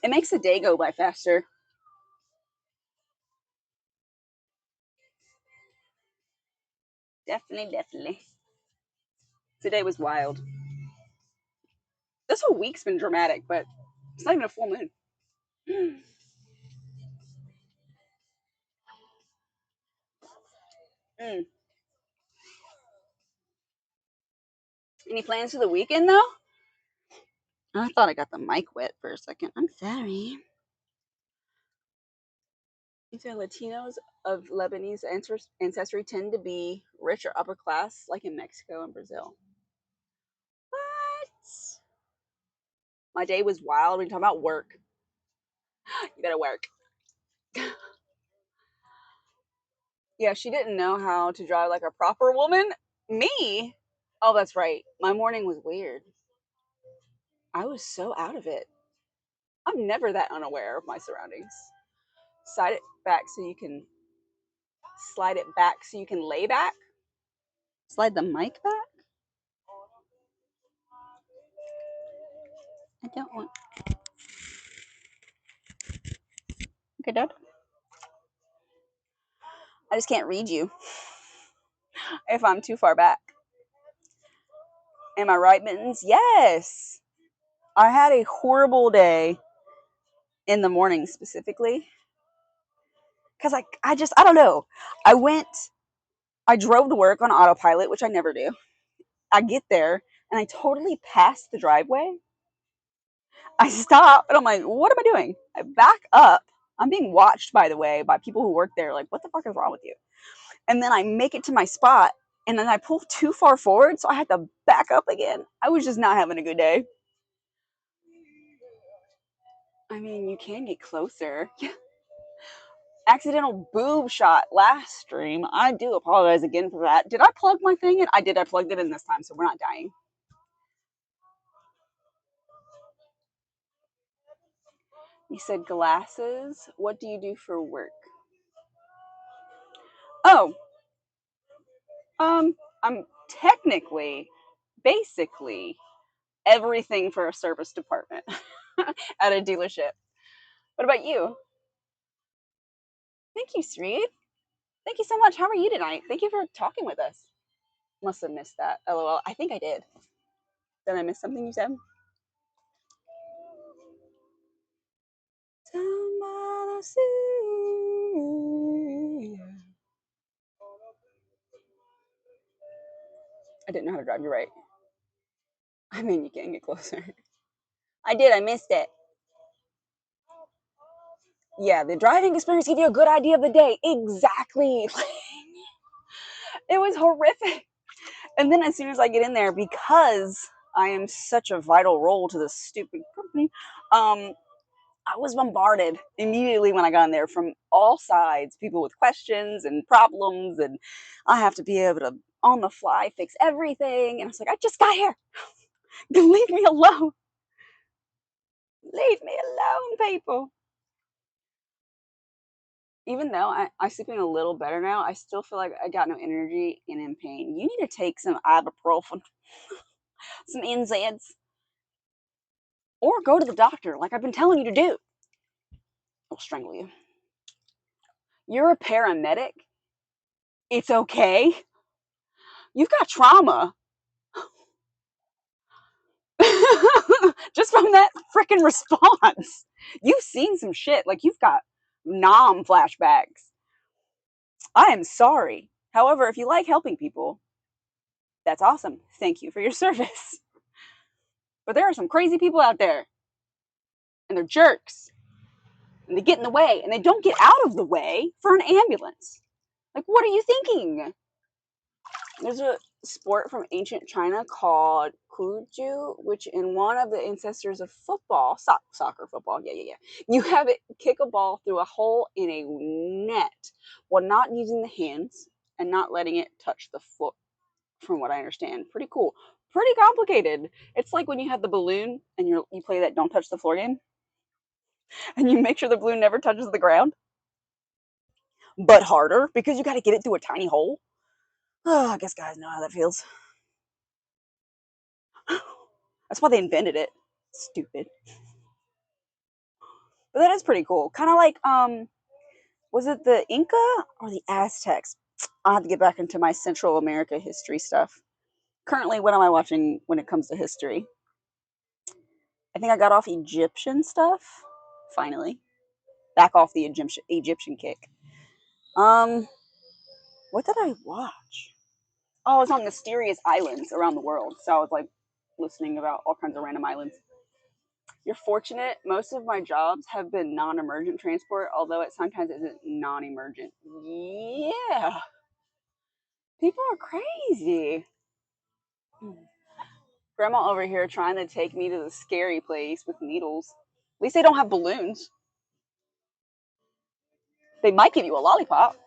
It makes the day go by faster. Definitely, definitely. Today was wild. This whole week's been dramatic, but it's not even a full moon. Mm. Any plans for the weekend, though? I thought I got the mic wet for a second. I'm sorry. You say Latinos of Lebanese ancestry tend to be rich or upper class, like in Mexico and Brazil. What? My day was wild. We talking about work. You gotta work. Yeah, she didn't know how to drive like a proper woman. Me? Oh, that's right. My morning was weird. I was so out of it. I'm never that unaware of my surroundings. Slide it back so you can slide it back so you can lay back. Slide the mic back. I don't want. Okay, Dad. I just can't read you if I'm too far back. Am I right, Mittens? Yes. I had a horrible day in the morning specifically because I don't know. I went, I drove to work on autopilot, which I never do. I get there and I totally pass the driveway. I stop and I'm like, what am I doing? I back up. I'm being watched, by the way, by people who work there. Like, what the fuck is wrong with you? And then I make it to my spot and then I pull too far forward. So I had to back up again. I was just not having a good day. I mean, you can get closer. Accidental boob shot last stream. I do apologize again for that. Did I plug my thing in? I did. I plugged it in this time, so we're not dying. You said glasses. What do you do for work? Oh, I'm technically, basically, everything for a service department at a dealership. What about you? Thank you, Sreed. Thank you so much. How are you tonight? Thank you for talking with us. Must have missed that. LOL. I think I did. Did I miss something you said? I didn't know how to drive. You're right. I mean, you can get closer. I did. I missed it. Yeah, the driving experience gave you a good idea of the day. Exactly. It was horrific. And then as soon as I get in there, because I am such a vital role to this stupid company, I was bombarded immediately when I got in there from all sides, people with questions and problems, and I have to be able to on the fly fix everything. And I was like, I just got here. Leave me alone. Leave me alone, people. Even though I'm sleeping a little better now, I still feel like I got no energy and in pain. You need to take some ibuprofen, some NSAIDs, or go to the doctor like I've been telling you to do. I'll strangle you. You're a paramedic. It's okay. You've got trauma. Just from that freaking response. You've seen some shit. Like you've got nom flashbacks. I am sorry. However, if you like helping people, that's awesome. Thank you for your service. But there are some crazy people out there, and they're jerks, and they get in the way, and they don't get out of the way for an ambulance. Like, what are you thinking? There's a sport from ancient China called Kuju, which in one of the ancestors of football, soccer football, yeah, you have it kick a ball through a hole in a net while not using the hands and not letting it touch the foot, from what I understand. Pretty cool. Pretty complicated. It's like when you have the balloon and you play that don't touch the floor game, and you make sure the balloon never touches the ground, but harder because you got to get it through a tiny hole. Oh, I guess guys know how that feels. That's why they invented it. Stupid. But that is pretty cool. Kind of like was it the Inca or the Aztecs? I'll have to get back into my Central America history stuff. Currently, what am I watching when it comes to history? I think I got off Egyptian stuff. Finally. Back off the Egyptian kick. Um, what did I watch? Oh, it's on mysterious islands around the world. So I was like listening about all kinds of random islands. You're fortunate. Most of my jobs have been non-emergent transport, although it sometimes isn't non-emergent. Yeah, people are crazy. Grandma over here trying to take me to the scary place with needles. At least they don't have balloons. They might give you a lollipop.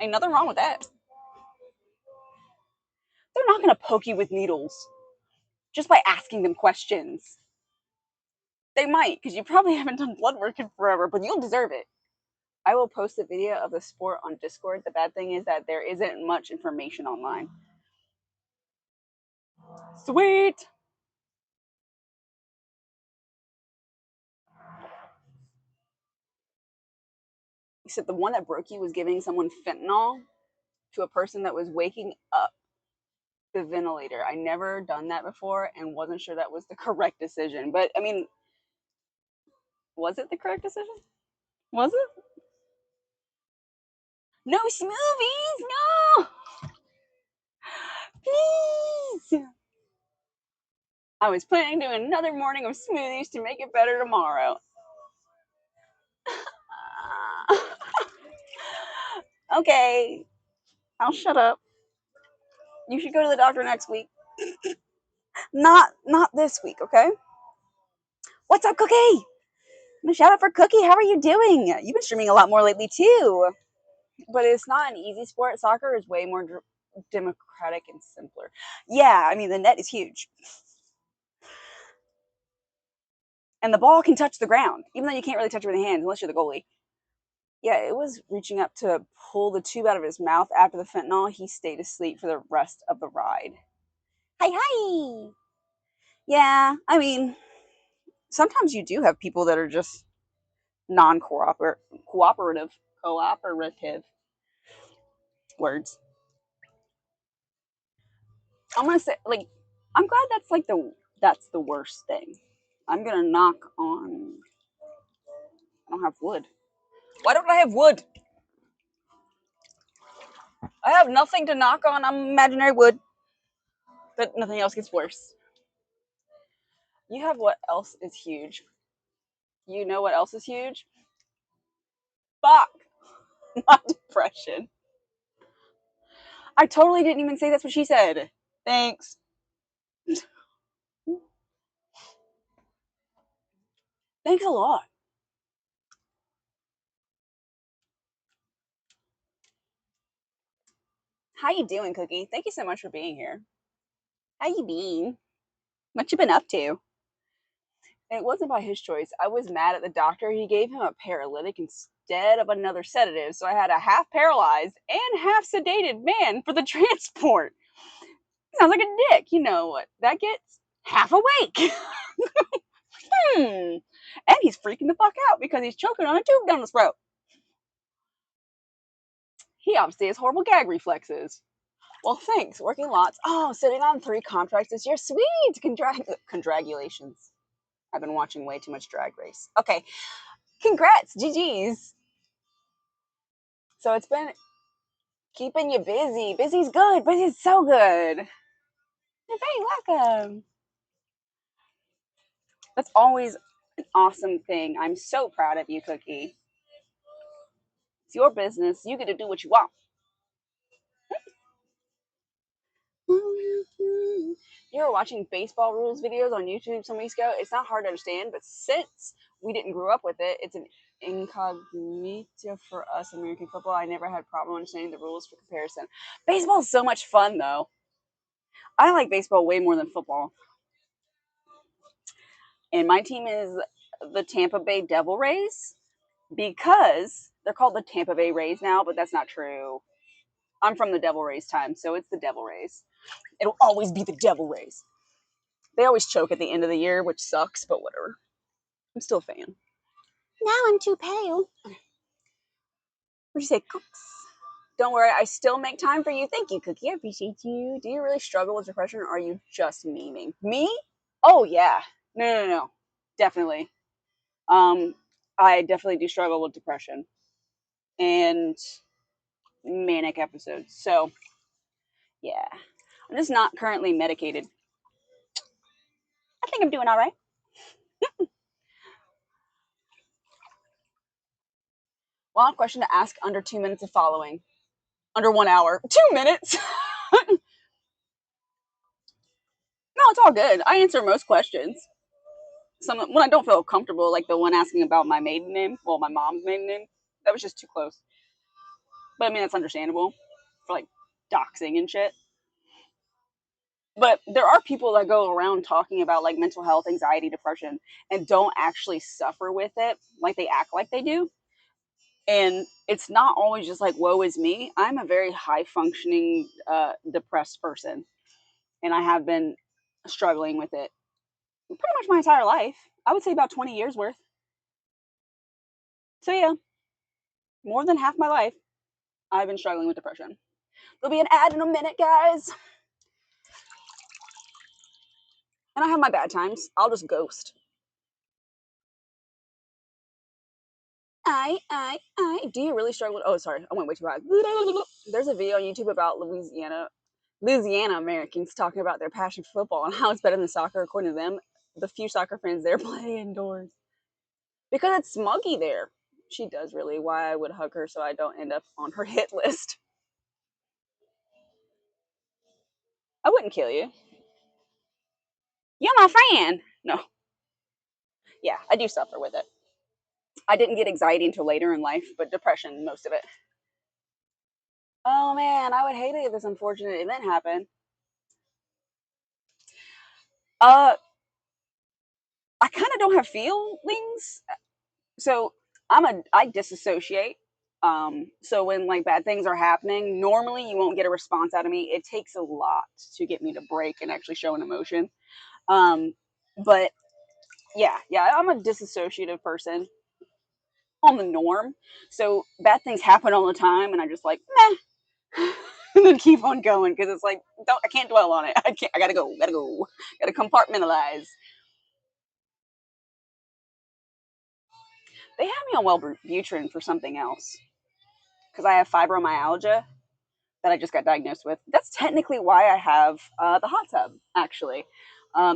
Ain't nothing wrong with that. They're not going to poke you with needles just by asking them questions. They might, because you probably haven't done blood work in forever, but you'll deserve it. I will post a video of the sport on Discord. The bad thing is that there isn't much information online. Sweet. Except the one that broke you was giving someone fentanyl to a person that was waking up the ventilator. I never done that before and wasn't sure that was the correct decision. But I mean, was it the correct decision? Was it? No smoothies, no! Please! I was planning to do another morning of smoothies to make it better tomorrow. Okay, I'll shut up. You should go to the doctor next week. Not this week, okay? What's up, Cookie? I'm gonna shout out for Cookie. How are you doing? You've been streaming a lot more lately too. But it's not an easy sport. Soccer is way more democratic and simpler. Yeah, I mean the net is huge, and the ball can touch the ground, even though you can't really touch it with your hands unless you're the goalie. Yeah, it was reaching up to pull the tube out of his mouth after the fentanyl. He stayed asleep for the rest of the ride. Hi, hi. Yeah, I mean, sometimes you do have people that are just non-cooperative, cooperative words. I'm gonna say, like, I'm glad that's the worst thing. I'm gonna knock on. I don't have wood. Why don't I have wood? I have nothing to knock on. I'm imaginary wood, but nothing else gets worse. You have what else is huge? You know what else is huge? Fuck, my depression. I totally didn't even say that's what she said. Thanks. Thanks a lot. How you doing, Cookie? Thank you so much for being here. How you been? What you been up to? And it wasn't by his choice. I was mad at the doctor. He gave him a paralytic instead of another sedative, so I had a half paralyzed and half sedated man for the transport. Sounds like a dick. You know what that gets? Half awake. And he's freaking the fuck out because he's choking on a tube down his throat. He obviously has horrible gag reflexes. Well, thanks. Working lots. Oh, sitting on 3 contracts this year. Sweet. Congratulations. I've been watching way too much Drag Race. Okay. Congrats. GG's. So it's been keeping you busy. Busy's good. Busy's so good. You're very welcome. That's always an awesome thing. I'm so proud of you, Cookie. It's your business. You get to do what you want. You were watching baseball rules videos on YouTube some weeks ago. It's not hard to understand, but since we didn't grow up with it, it's an incognito for us American football. I never had a problem understanding the rules for comparison. Baseball is so much fun, though. I like baseball way more than football. And my team is the Tampa Bay Devil Rays because they're called the Tampa Bay Rays now, but that's not true. I'm from the Devil Rays time, so it's the Devil Rays. It'll always be the Devil Rays. They always choke at the end of the year, which sucks, but whatever. I'm still a fan. Now I'm too pale. What'd you say, Cooks? Don't worry, I still make time for you. Thank you, Cookie. I appreciate you. Do you really struggle with depression, or are you just memeing? Me? Oh, yeah. No. Definitely. I definitely do struggle with depression and manic episodes. So, yeah. I'm just not currently medicated. I think I'm doing all right. Wild question to ask under 2 minutes of following. Under 1 hour. 2 minutes? No, it's all good. I answer most questions. Some when I don't feel comfortable, like the one asking about my maiden name, well, my mom's maiden name, that was just too close. But I mean, that's understandable for like doxing and shit. But there are people that go around talking about like mental health, anxiety, depression, and don't actually suffer with it. Like they act like they do. And it's not always just like, woe is me. I'm a very high functioning, depressed person. And I have been struggling with it pretty much my entire life. I would say about 20 years worth. So yeah, more than half my life, I've been struggling with depression. There'll be an ad in a minute, guys. And I have my bad times. I'll just ghost. Do you really struggle with, oh, sorry, I went way too high. There's a video on YouTube about Louisiana Americans talking about their passion for football and how it's better than soccer. According to them, the few soccer fans there play indoors. Because it's smoggy there. She does really. Why I would hug her so I don't end up on her hit list. I wouldn't kill you. You're my friend. No. Yeah, I do suffer with it. I didn't get anxiety until later in life, but depression, most of it. Oh man, I would hate it if this unfortunate event happened. Uh, I kind of don't have feelings, so I disassociate. So when like bad things are happening, normally you won't get a response out of me. It takes a lot to get me to break and actually show an emotion. But yeah, I'm a disassociative person on the norm. So bad things happen all the time, and I just like meh, and then keep on going because it's like I can't dwell on it. I can't. I gotta go. Gotta compartmentalize. They have me on Wellbutrin for something else because I have fibromyalgia that I just got diagnosed with. That's technically why I have the Hottub. Actually,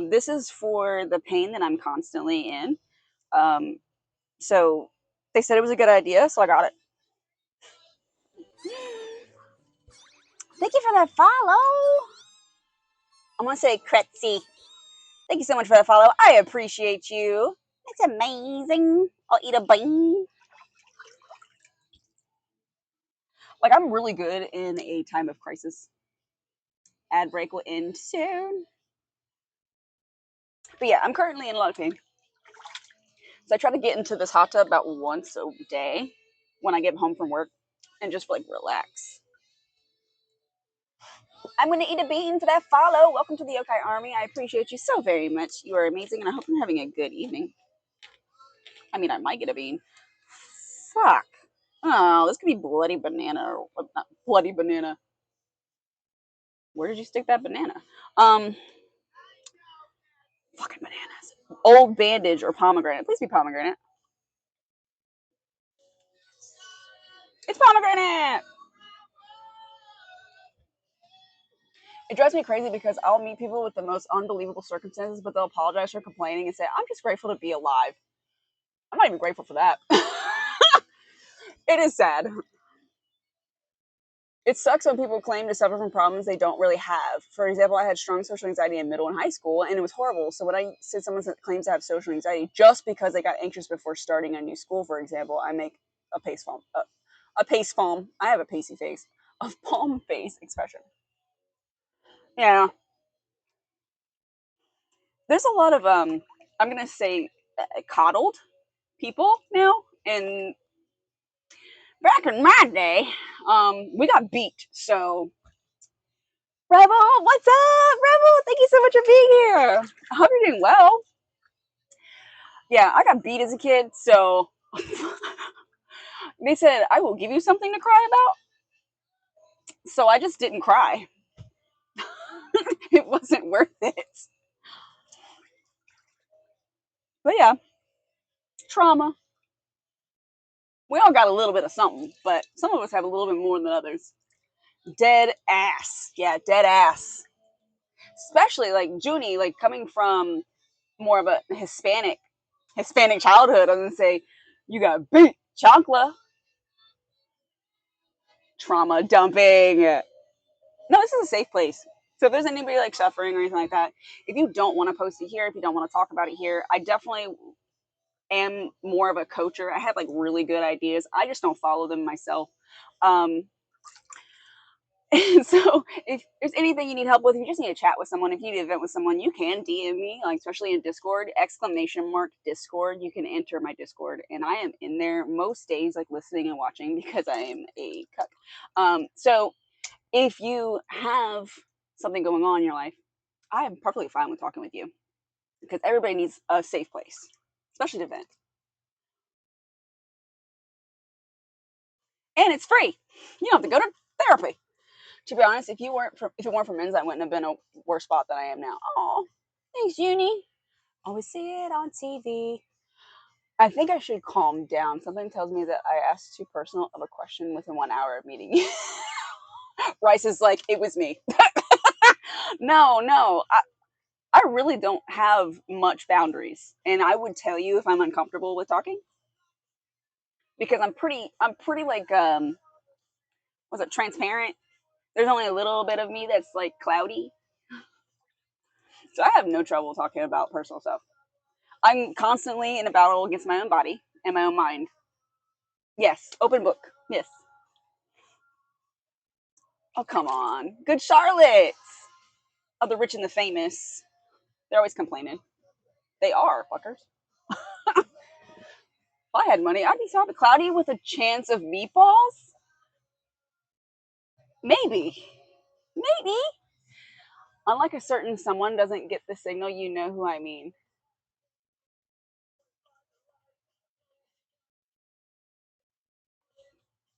this is for the pain that I'm constantly in. So they said it was a good idea, so I got it. Thank you for that follow. I'm gonna say Kretzy. Thank you so much for that follow. I appreciate you. It's amazing. I'll eat a bean. Like, I'm really good in a time of crisis. Ad break will end soon. But yeah, I'm currently in a lot of pain. So I try to get into this hot tub about once a day when I get home from work and just like relax. I'm going to eat a bean for that follow. Welcome to the Yokai Army. I appreciate you so very much. You are amazing, and I hope you're having a good evening. I mean, I might get a bean. Fuck. Oh, this could be bloody banana or not bloody banana. Where did you stick that banana? Um, Fucking bananas. Old bandage or pomegranate. Please be pomegranate. It's pomegranate. It drives me crazy because I'll meet people with the most unbelievable circumstances, but they'll apologize for complaining and say, I'm just grateful to be alive. I'm not even grateful for that. It is sad. It sucks when people claim to suffer from problems they don't really have. For example, I had strong social anxiety in middle and high school, and it was horrible. So when I say someone claims to have social anxiety just because they got anxious before starting a new school, for example, I make a pace palm, a pace palm. I have a pacey face, a palm face expression. Yeah, there's a lot of I'm gonna say coddled people now, and back in my day, we got beat. So Rebel, what's up, Rebel? Thank you so much for being here. I hope you're doing well. Yeah, I got beat as a kid, so they said I will give you something to cry about. So I just didn't cry. It wasn't worth it. But yeah, trauma. We all got a little bit of something, but some of us have a little bit more than others. Dead ass. Yeah, dead ass. Especially like Junie, like coming from more of a Hispanic childhood. I'm gonna say you got beat, chancla, trauma dumping. No, this is a safe place. So if there's anybody like suffering or anything like that, if you don't want to post it here, if you don't want to talk about it here, I definitely am more of a coacher. I have like really good ideas. I just don't follow them myself. Um, so if there's anything you need help with, if you just need to chat with someone, if you need to vent with someone, you can DM me, like especially in Discord, !Discord. You can enter my Discord, and I am in there most days, like listening and watching because I am a cuck. So if you have something going on in your life, I am perfectly fine with talking with you because everybody needs a safe place, especially to vent, and it's free. You don't have to go to therapy. To be honest, if it weren't for men's, I wouldn't have been a worse spot than I am now. Oh, thanks, Junie. Always see it on TV. I think I should calm down. Something tells me that I asked too personal of a question within 1 hour of meeting you. Rice is like, it was me. No. I really don't have much boundaries, and I would tell you if I'm uncomfortable with talking because I'm pretty like was it transparent? There's only a little bit of me that's like cloudy, so I have no trouble talking about personal stuff. I'm constantly in a battle against my own body and my own mind. Yes, open book. Yes. Oh, come on. Good Charlotte. Of the rich and the famous. They're always complaining. They are, fuckers. If I had money, I'd be so cloudy with a chance of meatballs. Maybe. Maybe. Unlike a certain someone doesn't get the signal, you know who I mean.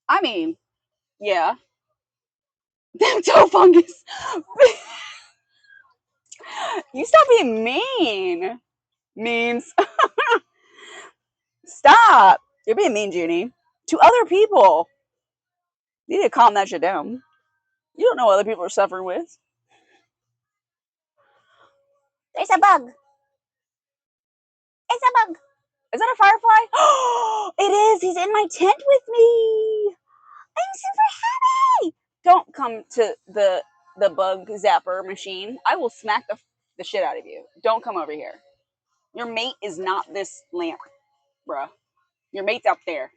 I mean, yeah. Damn toe fungus. You stop being mean. Means. Stop. You're being mean, Junie. To other people. You need to calm that shit down. You don't know what other people are suffering with. There's a bug. It's a bug. Is that a firefly? Oh, it is. He's in my tent with me. I'm super happy. Don't come to the bug zapper machine. I will smack the shit out of you. Don't come over here. Your mate is not this lamp, bruh. Your mate's out there.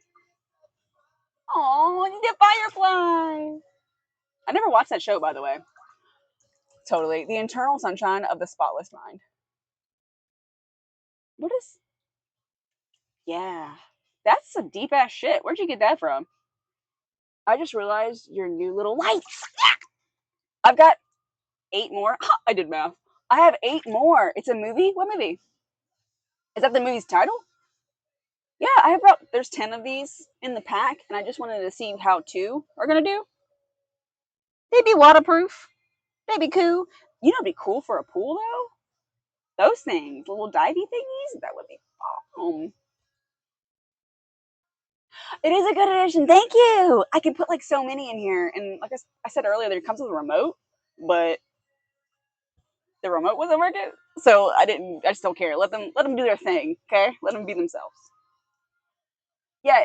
Oh, the firefly. I never watched that show, by the way. Totally. The Eternal Sunshine of the Spotless Mind. What is. Yeah. That's some deep ass shit. Where'd you get that from? I just realized your new little lights. I've got 8 more. I did math. I have 8 more. It's a movie? What movie? Is that the movie's title? Yeah, I have about. There's 10 of these in the pack, and I just wanted to see how 2 are going to do. They'd be waterproof. They'd be cool. You know, it'd be cool for a pool, though? Those things. Little divey thingies? That would be awesome. It is a good addition. Thank you. I can put like so many in here, and like I said earlier, there comes with a remote, but the remote wasn't working, so I didn't. I just don't care. Let them do their thing. Okay, let them be themselves. Yeah,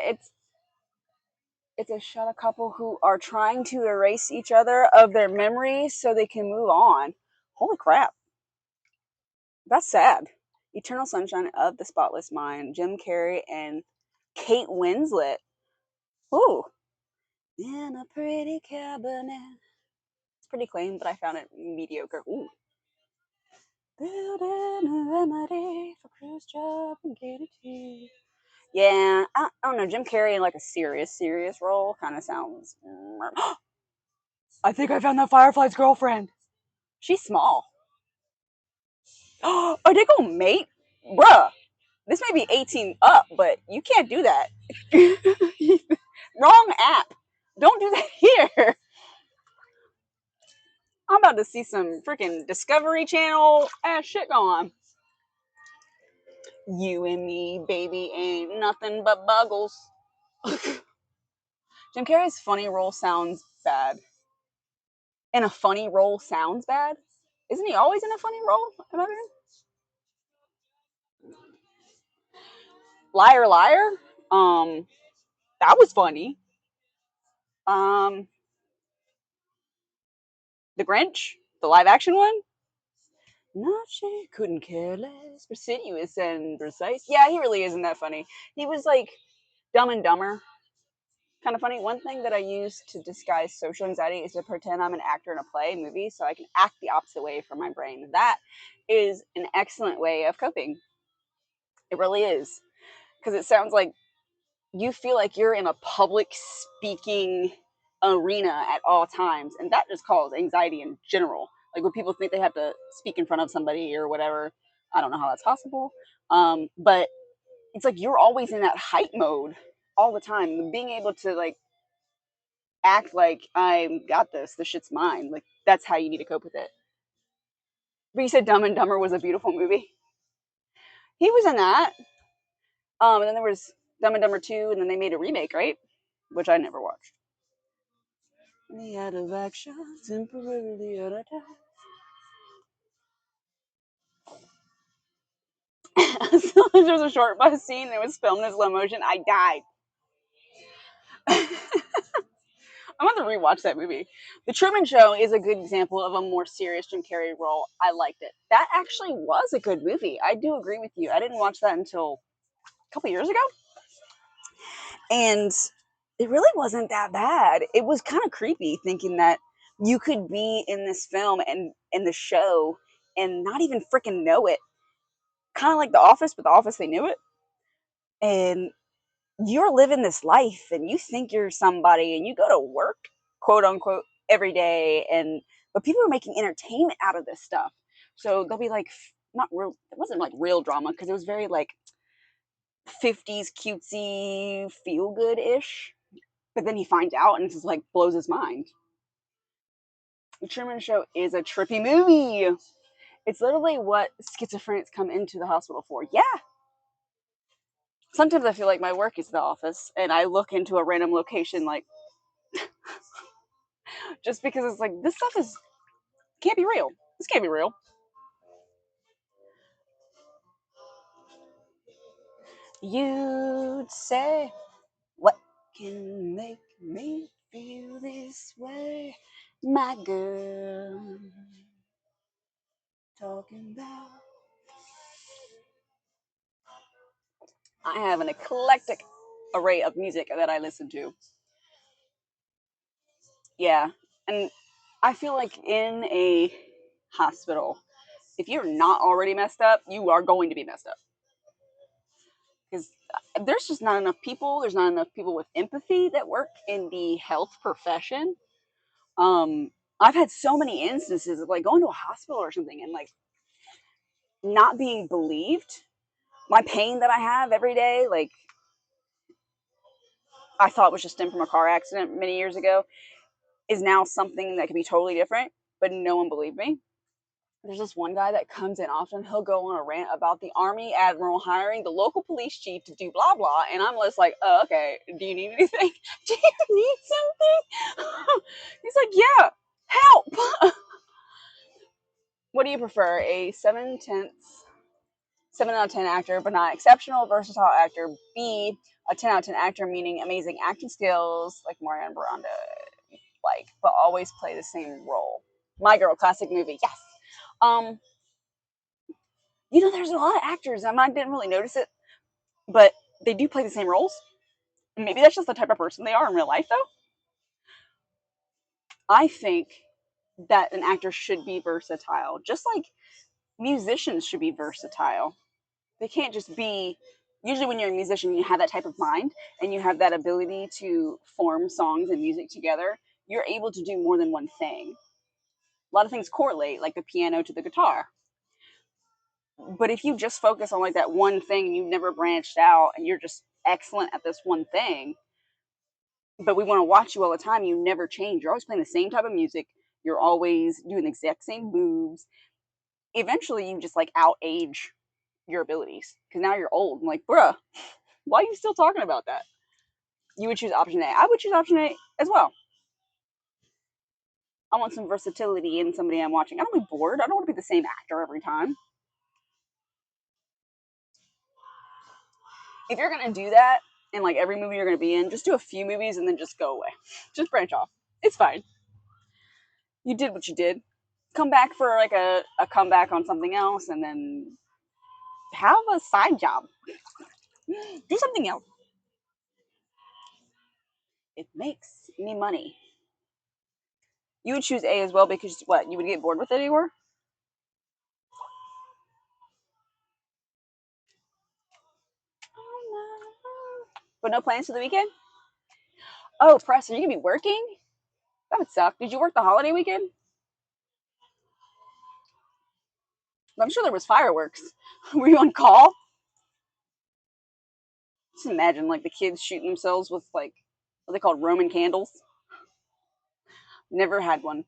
it's a shut a couple who are trying to erase each other of their memories so they can move on. Holy crap, that's sad. Eternal Sunshine of the Spotless Mind. Jim Carrey and Kate Winslet. Ooh, in a pretty cabinet. It's pretty clean, but I found it mediocre. Ooh. Building a remedy for cruise job and getting tea. Yeah, I don't know. Jim Carrey in like a serious role kind of sounds. I think I found that Firefly's girlfriend. She's small. Are they gonna mate? Bruh, this may be 18 up, but you can't do that. Wrong app. Don't do that here. I'm about to see some freaking Discovery Channel ass shit going on. You and me, baby, ain't nothing but buggles. Jim Carrey's funny role sounds bad. And a funny role sounds bad? Isn't he always in a funny role? Liar, liar. Um, that was funny. Um, The Grinch, the live action one. Not she couldn't care less, prestigious and precise. Yeah, he really isn't that funny. He was like Dumb and Dumber, kind of funny. One thing that I use to disguise social anxiety is to pretend I'm an actor in a play, movie, so I can act the opposite way from my brain. That is an excellent way of coping. It really is, because it sounds like you feel like you're in a public speaking arena at all times, and that just causes anxiety in general. Like when people think they have to speak in front of somebody or whatever. I don't know how that's possible, but it's like you're always in that hype mode all the time. Being able to like act like I got this, this shit's mine. Like that's how you need to cope with it. But you said Dumb and Dumber was a beautiful movie. He was in that. And then there was Dumb and Dumber 2, and then they made a remake, right? Which I never watched. The out of action, temporarily out of time. So there was a short bus scene that was filmed in slow motion. I died. I'm going to rewatch that movie. The Truman Show is a good example of a more serious Jim Carrey role. I liked it. That actually was a good movie. I do agree with you. I didn't watch that until a couple years ago. And it really wasn't that bad. It was kind of creepy thinking that you could be in this film and in the show and not even freaking know it. Kind of like The Office, but The Office, they knew it. And you're living this life and you think you're somebody and you go to work, quote unquote, every day. And but people are making entertainment out of this stuff. So they'll be like, not real, it wasn't like real drama because it was very like 50s cutesy, feel good ish. But then he finds out and it's just like blows his mind. The Truman Show is a trippy movie. It's literally what schizophrenics come into the hospital for. Yeah. Sometimes I feel like my work is the office and I look into a random location like just because it's like this stuff is can't be real. This can't be real. You'd say, what can make me feel this way, my girl? Talking about I have an eclectic array of music that I listen to. Yeah. And I feel like in a hospital, if you're not already messed up, you are going to be messed up. Because there's just not enough people. There's not enough people with empathy that work in the health profession. Um, I've had so many instances of like going to a hospital or something and like not being believed. My pain that I have every day, like I thought was just stemmed from a car accident many years ago, is now something that could be totally different, but no one believed me. There's this one guy that comes in often. He'll go on a rant about the Army admiral hiring the local police chief to do blah blah, and I'm just like, oh, okay. Do you need anything? Do you need something? He's like, yeah, help. What do you prefer? A 7 out of 10 actor, but not exceptional, versatile actor. B, a 10 out of 10 actor, meaning amazing acting skills, like Mariana Baranda, like, but always play the same role. My Girl, classic movie. Yes. Um, there's a lot of actors. I didn't really notice it, but they do play the same roles. Maybe that's just the type of person they are in real life, though. I think that an actor should be versatile, just like musicians should be versatile. They can't just be. Usually, when you're a musician, you have that type of mind and you have that ability to form songs and music together. You're able to do more than one thing. A lot of things correlate, like the piano to the guitar. But if you just focus on like that one thing and you've never branched out and you're just excellent at this one thing, but we want to watch you all the time, you never change. You're always playing the same type of music. You're always doing the exact same moves. Eventually, you just like out age your abilities because now you're old. I'm like, bruh, why are you still talking about that? You would choose option A. I would choose option A as well. I want some versatility in somebody I'm watching. I don't want to be bored. I don't want to be the same actor every time. If you're gonna do that in like every movie you're gonna be in, just do a few movies and then just go away. Just branch off. It's fine. You did what you did. Come back for like a comeback on something else and then have a side job. Do something else. It makes me money. You would choose A as well because what? You would get bored with it anymore? But no plans for the weekend? Oh, Preston, you gonna be working? That would suck. Did you work the holiday weekend? I'm sure there was fireworks. Were you on call? Just imagine like the kids shooting themselves with like what they called Roman candles. Never had one.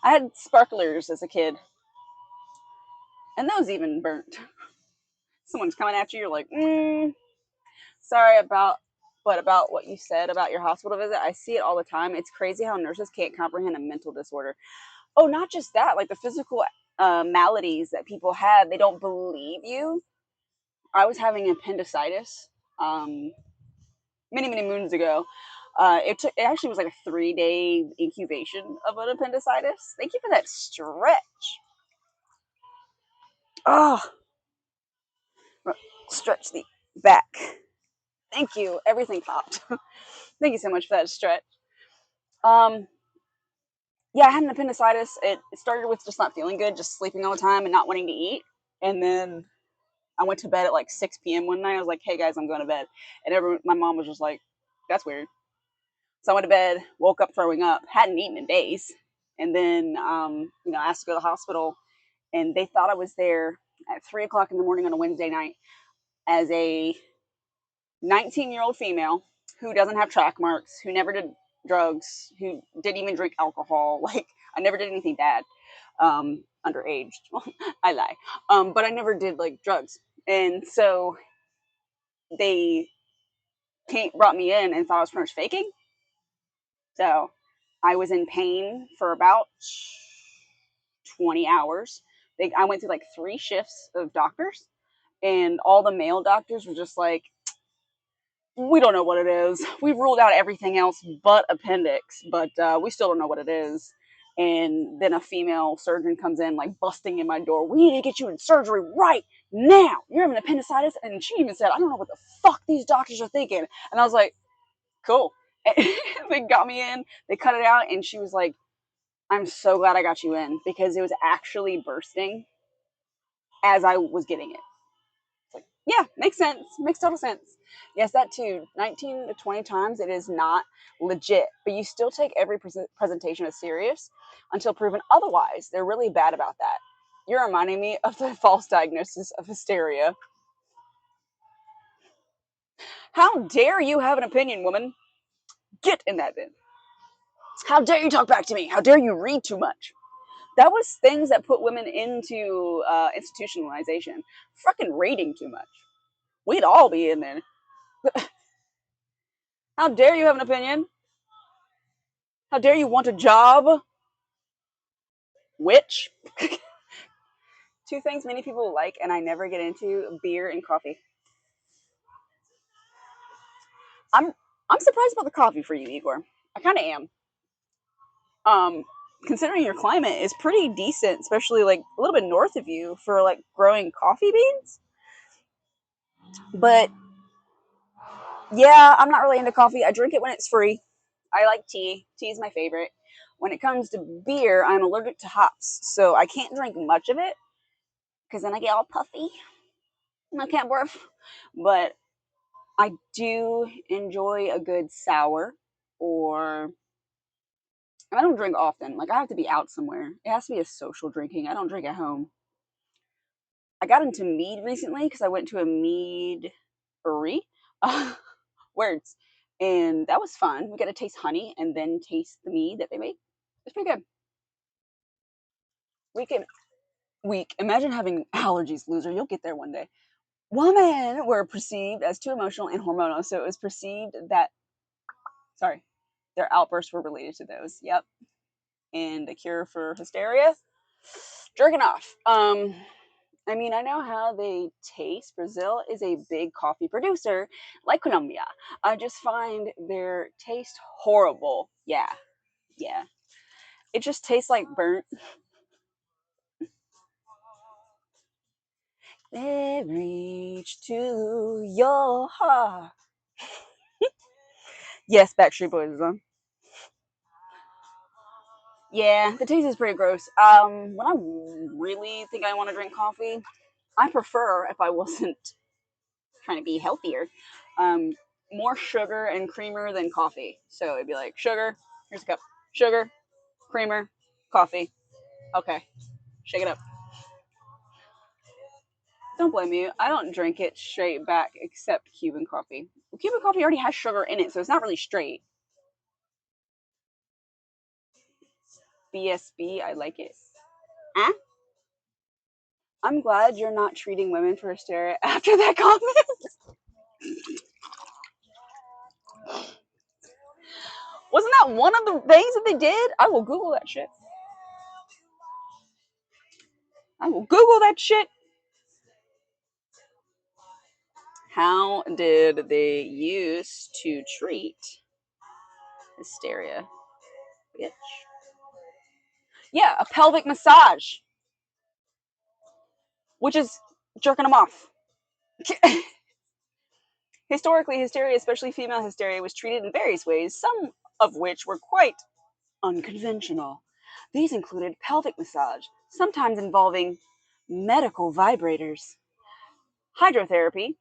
I had sparklers as a kid, and those even burnt. Someone's coming at you. You're like, sorry about what you said about your hospital visit. I see it all the time. It's crazy how nurses can't comprehend a mental disorder. Oh, not just that, like the physical maladies that people have, they don't believe you. I was having appendicitis many moons ago. It actually was like a 3-day incubation of an appendicitis. Thank you for that stretch. Oh, stretch the back. Thank you. Everything popped. Thank you so much for that stretch. Um, yeah, I had an appendicitis. It started with just not feeling good, just sleeping all the time and not wanting to eat. And then I went to bed at like 6 p.m. one night. I was like, hey guys, I'm going to bed. And my mom was just like, that's weird. So I went to bed, woke up throwing up, hadn't eaten in days. And then, asked to go to the hospital. And they thought I was there at 3 o'clock in the morning on a Wednesday night as a 19-year-old female who doesn't have track marks, who never did drugs, who didn't even drink alcohol. Like, I never did anything bad. Underage. I lie. But I never did like drugs. And so they brought me in and thought I was pretty much faking. So I was in pain for about 20 hours. I went through like 3 shifts of doctors, and all the male doctors were just like, we don't know what it is. We've ruled out everything else but appendix, but we still don't know what it is. And then a female surgeon comes in, like busting in my door. We need to get you in surgery right now. You're having appendicitis. And she even said, I don't know what the fuck these doctors are thinking. And I was like, cool. And they got me in, they cut it out, and she was like, I'm so glad I got you in because it was actually bursting as I was getting it. It's like, yeah, makes sense. Makes total sense. Yes, that too. 19 to 20 times, it is not legit, but you still take every presentation as serious until proven otherwise. They're really bad about that. You're reminding me of the false diagnosis of hysteria. How dare you have an opinion, woman? Get in that bin. How dare you talk back to me? How dare you read too much? That was things that put women into institutionalization. Fucking reading too much. We'd all be in there. How dare you have an opinion? How dare you want a job? Witch. Two things many people like and I never get into: beer and coffee. I'm I'm surprised about the coffee for you, Igor. I kind of am. Um, Considering your climate is pretty decent, especially like a little bit north of you for like growing coffee beans. But yeah, I'm not really into coffee. I drink it when it's free. I like tea. Tea is my favorite. When it comes to beer, I'm allergic to hops, so I can't drink much of it because then I get all puffy and I can't barf. But I do enjoy a good sour, or and I don't drink often. Like I have to be out somewhere. It has to be a social drinking. I don't drink at home. I got into mead recently because I went to a mead brewery. Words. And that was fun. We got to taste honey and then taste the mead that they make. It's pretty good. Week. Imagine having allergies, loser. You'll get there one day. Women were perceived as too emotional and hormonal, so it was perceived that, sorry, their outbursts were related to those. Yep. And a cure for hysteria? Jerking off. I mean, I know how they taste. Brazil is a big coffee producer, like Colombia. I just find their taste horrible. Yeah, yeah. It just tastes like burnt. They reach to your heart. Yes, Backstreet Boys is on. Yeah, the taste is pretty gross. When I really think I want to drink coffee, I prefer, if I wasn't trying to be healthier, um, more sugar and creamer than coffee. So it'd be like sugar, here's a cup, sugar, creamer, coffee. Okay, shake it up. Don't blame me. I don't drink it straight back except Cuban coffee. Cuban coffee already has sugar in it, so it's not really straight. BSB, I like it. Huh? I'm glad you're not treating women for hysteria after that comment. Wasn't that one of the things that they did? I will Google that shit. I will Google that shit. How did they used to treat hysteria? Bitch. Yeah, a pelvic massage, which is jerking them off. Historically, hysteria, especially female hysteria, was treated in various ways, some of which were quite unconventional. These included pelvic massage, sometimes involving medical vibrators, hydrotherapy,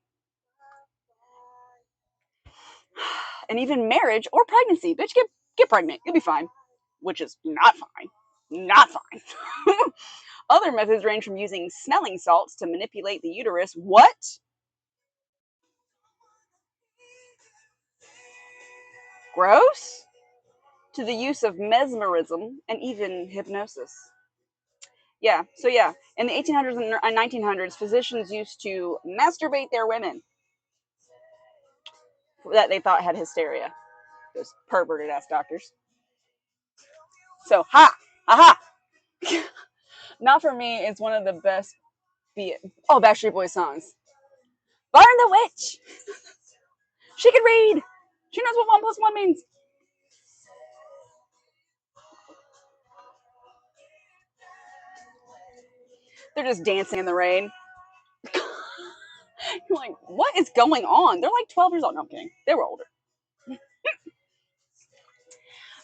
and even marriage or pregnancy. Bitch, get pregnant. You'll be fine. Which is not fine. Not fine. Other methods range from using smelling salts to manipulate the uterus. What? Gross? To the use of mesmerism and even hypnosis. Yeah, so yeah, in the 1800s and 1900s, physicians used to masturbate their women that they thought had hysteria. Those perverted ass doctors. So, ha! Aha! Not for me, it's one of the best Backstreet Boys songs. Burn the witch! She can read! She knows what 1 plus 1 means. They're just dancing in the rain. You're like, what is going on? They're like 12 years old. No, I'm kidding. They were older.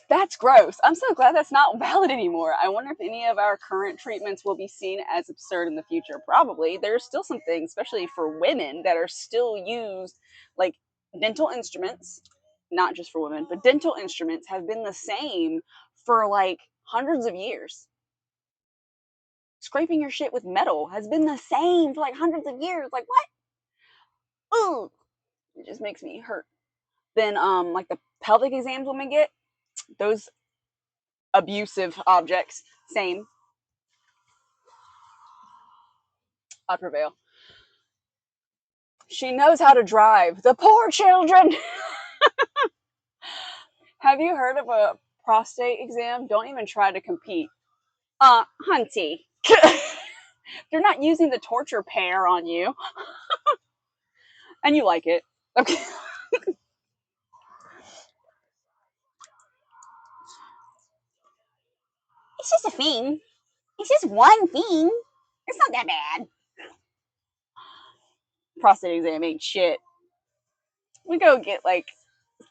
That's gross. I'm so glad that's not valid anymore. I wonder if any of our current treatments will be seen as absurd in the future. Probably. There's still some things, especially for women, that are still used, like dental instruments, not just for women, but dental instruments have been the same for like hundreds of years. Scraping your shit with metal has been the same for like hundreds of years. Like what? Ooh, it just makes me hurt. Then like the pelvic exams women get, those abusive objects, same. I prevail. She knows how to drive. The poor children. Have you heard of a prostate exam? Don't even try to compete. Hunty. They're not using the torture pair on you. And you like it. Okay. It's just a thing. It's just one thing. It's not that bad. Prostate exam ain't shit. We go get like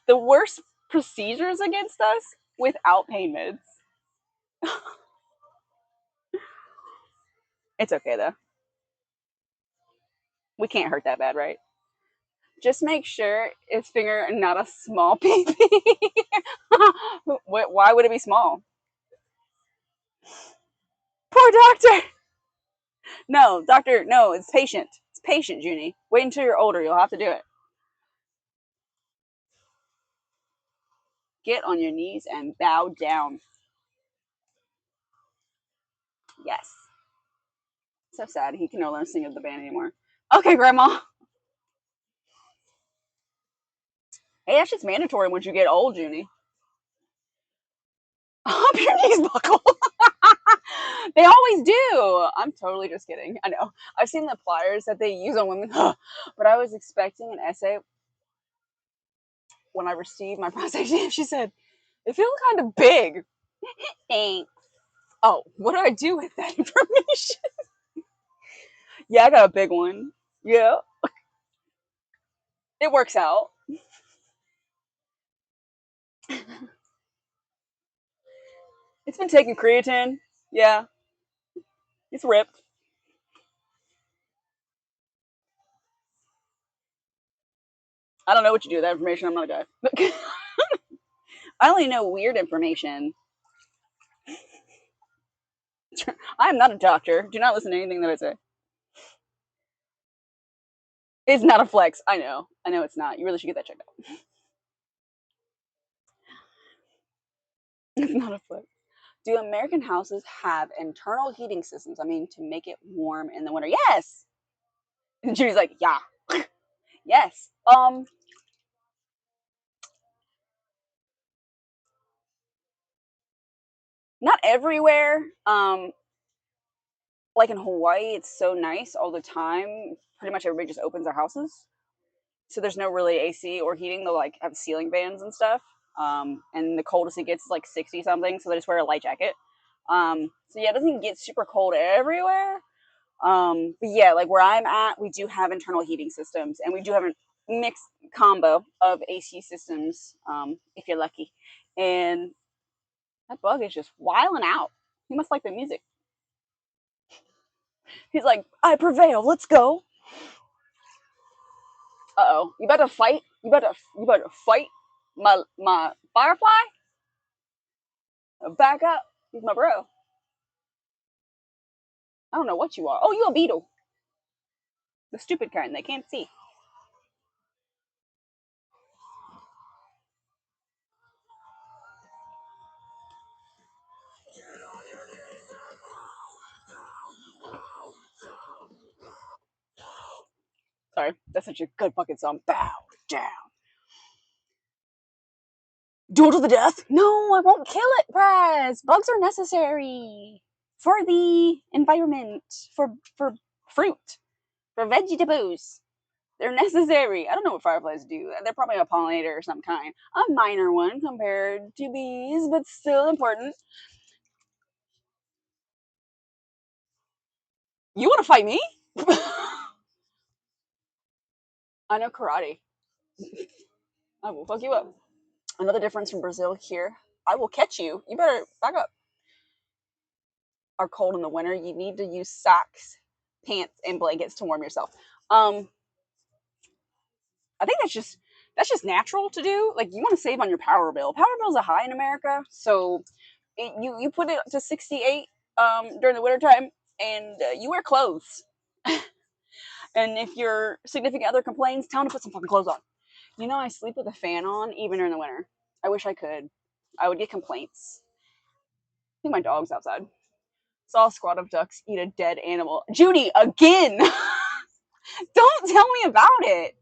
the worst procedures against us without pain meds. It's okay though. We can't hurt that bad, right? Just make sure it's finger and not a small PP. Why would it be small? Poor doctor. No, doctor, no, it's patient. It's patient, Junie. Wait until you're older. You'll have to do it. Get on your knees and bow down. Yes. So sad. He can no longer sing of the band anymore. Okay, Grandma. Hey, that's just mandatory once you get old, Junie. Hope your knees buckle. They always do. I'm totally just kidding. I know. I've seen the pliers that they use on women, but I was expecting an essay when I received my prostate exam. She said, "It feels kind of big." Thanks. Oh, what do I do with that information? Yeah, I got a big one. Yeah, it works out. It's been taking creatine. Yeah, it's ripped. I don't know what you do with that information. I'm not a guy. I only know weird information. I am not a doctor. Do not listen to anything that I say. It's not a flex. I know. I know it's not. You really should get that checked out. It's not a flex. Do American houses have internal heating systems? I mean, to make it warm in the winter? Yes. And Judy's like, yeah. Yes. Not everywhere. Like in Hawaii, it's so nice all the time. Pretty much everybody just opens their houses, so there's no really AC or heating. They'll like have ceiling fans and stuff. And the coldest it gets is like 60 something, so they just wear a light jacket. So yeah, it doesn't get super cold everywhere. But yeah, like where I'm at, we do have internal heating systems, and we do have a mixed combo of AC systems, if you're lucky. And that bug is just wiling out. He must like the music. He's like, I prevail. Let's go. Uh-oh. You better fight. You better fight my firefly. Back up. He's my bro. I don't know what you are. Oh, you a beetle. The stupid kind they can't see. Sorry. That's such a good fucking song. Bow down. Duel to the death? No, I won't kill it, Prez. Bugs are necessary for the environment, for fruit, for vegetables. They're necessary. I don't know what fireflies do. They're probably a pollinator or some kind. A minor one compared to bees, but still important. You want to fight me? I know karate. I will fuck you up. Another difference from Brazil here. I will catch you. You better back up. Are cold in the winter. You need to use socks, pants, and blankets to warm yourself. Um, I think that's just natural to do. Like you want to save on your power bill. Power bills are high in America, so you put it to 68 during the wintertime, and you wear clothes. And if your significant other complains, tell them to put some fucking clothes on. You know, I sleep with a fan on even during the winter. I wish I could. I would get complaints. I think my dog's outside. Saw a squad of ducks eat a dead animal. Judy, again! Don't tell me about it.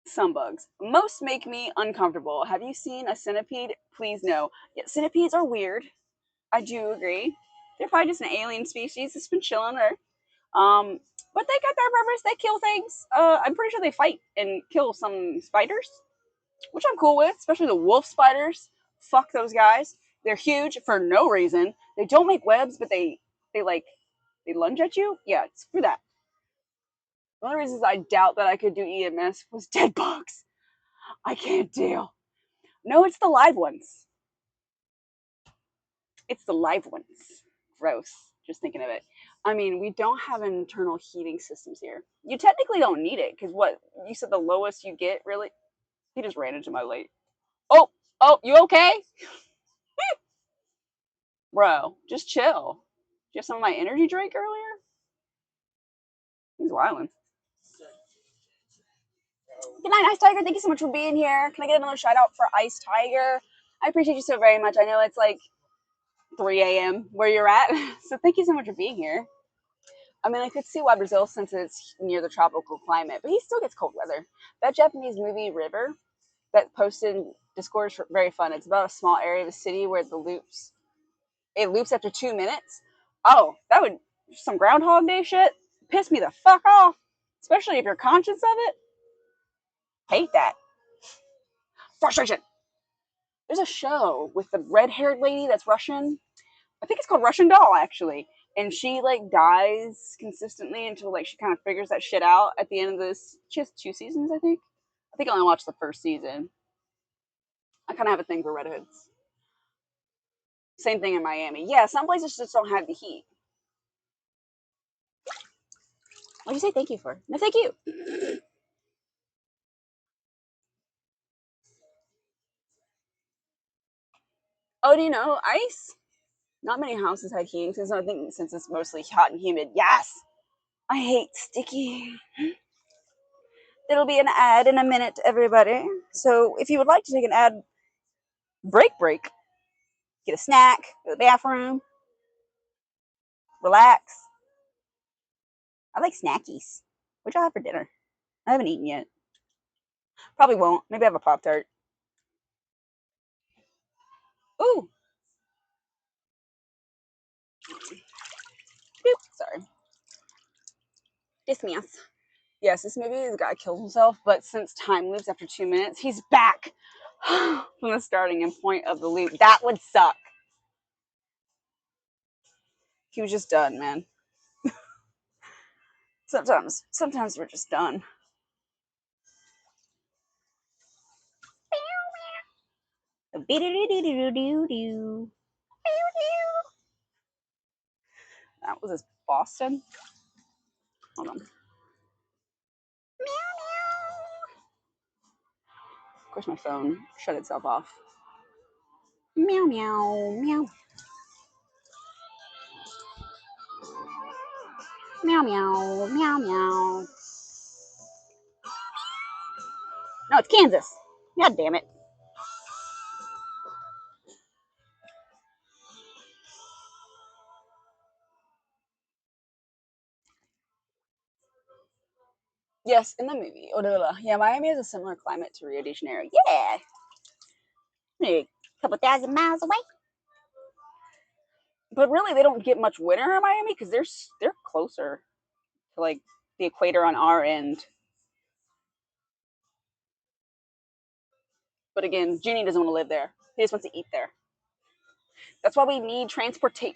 Some bugs. Most make me uncomfortable. Have you seen a centipede? Please no. Yeah, centipedes are weird. I do agree. They're probably just an alien species that's been chilling there. Um, but they got their purpose. They kill things. I'm pretty sure they fight and kill some spiders, which I'm cool with, especially the wolf spiders. Fuck those guys. They're huge for no reason. They don't make webs, but they like they lunge at you. Yeah, screw that. One of the reasons I doubt that I could do EMS was dead bugs. I can't deal. No, it's the live ones. It's the live ones. Gross. Just thinking of it. I mean, we don't have internal heating systems here. You technically don't need it because what you said the lowest you get really. He just ran into my late. Oh, oh, you okay, bro? Just chill. Did you have some of my energy drink earlier? He's wilding. Good night, Ice Tiger. Thank you so much for being here. Can I get another shout out for Ice Tiger? I appreciate you so very much. I know it's like 3 a.m. where you're at, so thank you so much for being here. I mean, I could see why Brazil, since it's near the tropical climate, but he still gets cold weather. That Japanese movie River that posted in Discord is very fun. It's about a small area of the city where it loops after 2 minutes. Oh, that would some Groundhog Day shit piss me the fuck off, especially if you're conscious of it. Hate that frustration. There's a show with the red-haired lady that's Russian. I think it's called Russian Doll actually, and she like dies consistently until like she kind of figures that shit out at the end of this. She has 2 seasons, I think. I think I only watched the first season. I kind of have a thing for redheads. Same thing in Miami. Yeah, some places just don't have the heat. What'd you say thank you for? No, thank you. Oh, do you know ice? Not many houses had heating since I think since it's mostly hot and humid. Yes, I hate sticky. There'll be an ad in a minute, everybody. So if you would like to take an ad break, get a snack, go to the bathroom, relax. I like snackies. What y'all have for dinner? I haven't eaten yet. Probably won't. Maybe I have a Pop Tart. Ooh. Boop. Sorry. Dismiss. Yes, this movie, the guy kills himself, but since time loops after 2 minutes, he's back from the starting and point of the loop. That would suck. He was just done, man. Sometimes we're just done. That was his Boston. Hold on. Of course, my phone shut itself off. Meow meow meow meow meow meow meow. No, it's Kansas. God damn it. Yes, in the movie. Yeah, Miami has a similar climate to Rio de Janeiro. Yeah, a couple thousand miles away. But really, they don't get much winter in Miami because they're closer to like the equator on our end. But again, Ginny doesn't want to live there. He just wants to eat there. That's why we need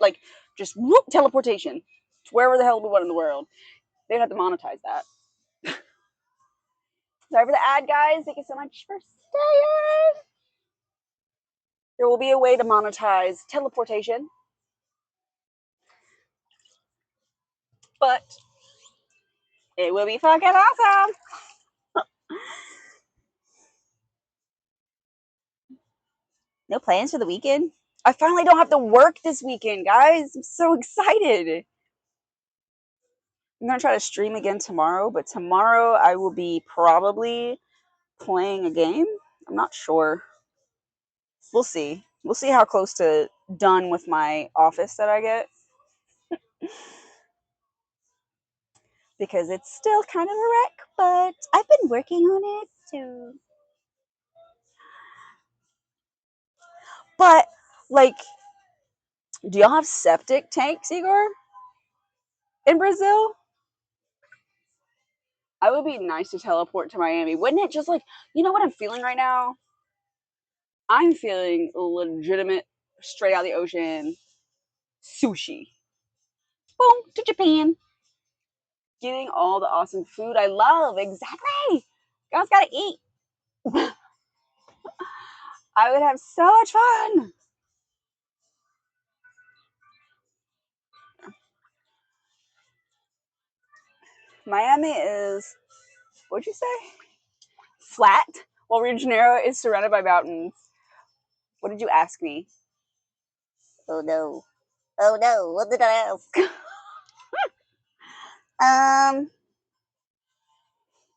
like just whoop, teleportation to wherever the hell we want in the world. They'd have to monetize that. Sorry for the ad, guys. Thank you so much for staying. There will be a way to monetize teleportation, but it will be fucking awesome. No plans for the weekend? I finally don't have to work this weekend, guys. I'm so excited. I'm going to try to stream again tomorrow, but tomorrow I will be probably playing a game. I'm not sure. We'll see. We'll see how close to done with my office that I get. Because it's still kind of a wreck, but I've been working on it too. But, like, do y'all have septic tanks, Igor? In Brazil? I would be nice to teleport to Miami. Wouldn't it just like, you know what I'm feeling right now? I'm feeling legitimate, straight out of the ocean sushi. Boom, to Japan. Getting all the awesome food I love. Exactly. Guys gotta eat. I would have so much fun. Miami is, what'd you say? Flat, while Rio de Janeiro is surrounded by mountains. What did you ask me? Oh no. Oh no, what did I ask? I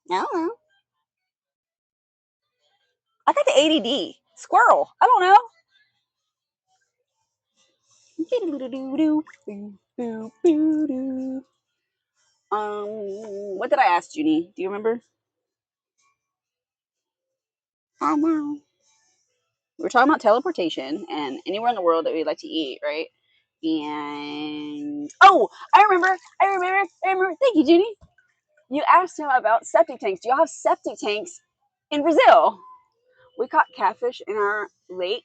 don't know. I got the ADD. Squirrel. I don't know. What did I ask Junie? Do you remember? I know. We were talking about teleportation and anywhere in the world that we'd like to eat, right? And oh, I remember. Thank you, Junie. You asked him about septic tanks. Do y'all have septic tanks in Brazil? We caught catfish in our lake.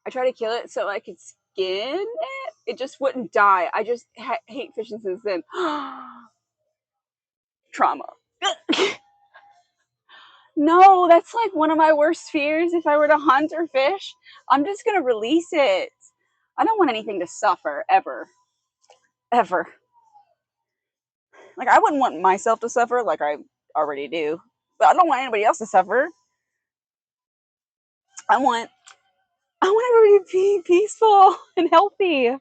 I tried to kill it so I could skin it. It just wouldn't die. I just hate fishing since then. Trauma. No, that's like one of my worst fears. If I were to hunt or fish, I'm just going to release it. I don't want anything to suffer ever. Ever. Like, I wouldn't want myself to suffer like I already do, but I don't want anybody else to suffer. I want everybody to be peaceful and healthy.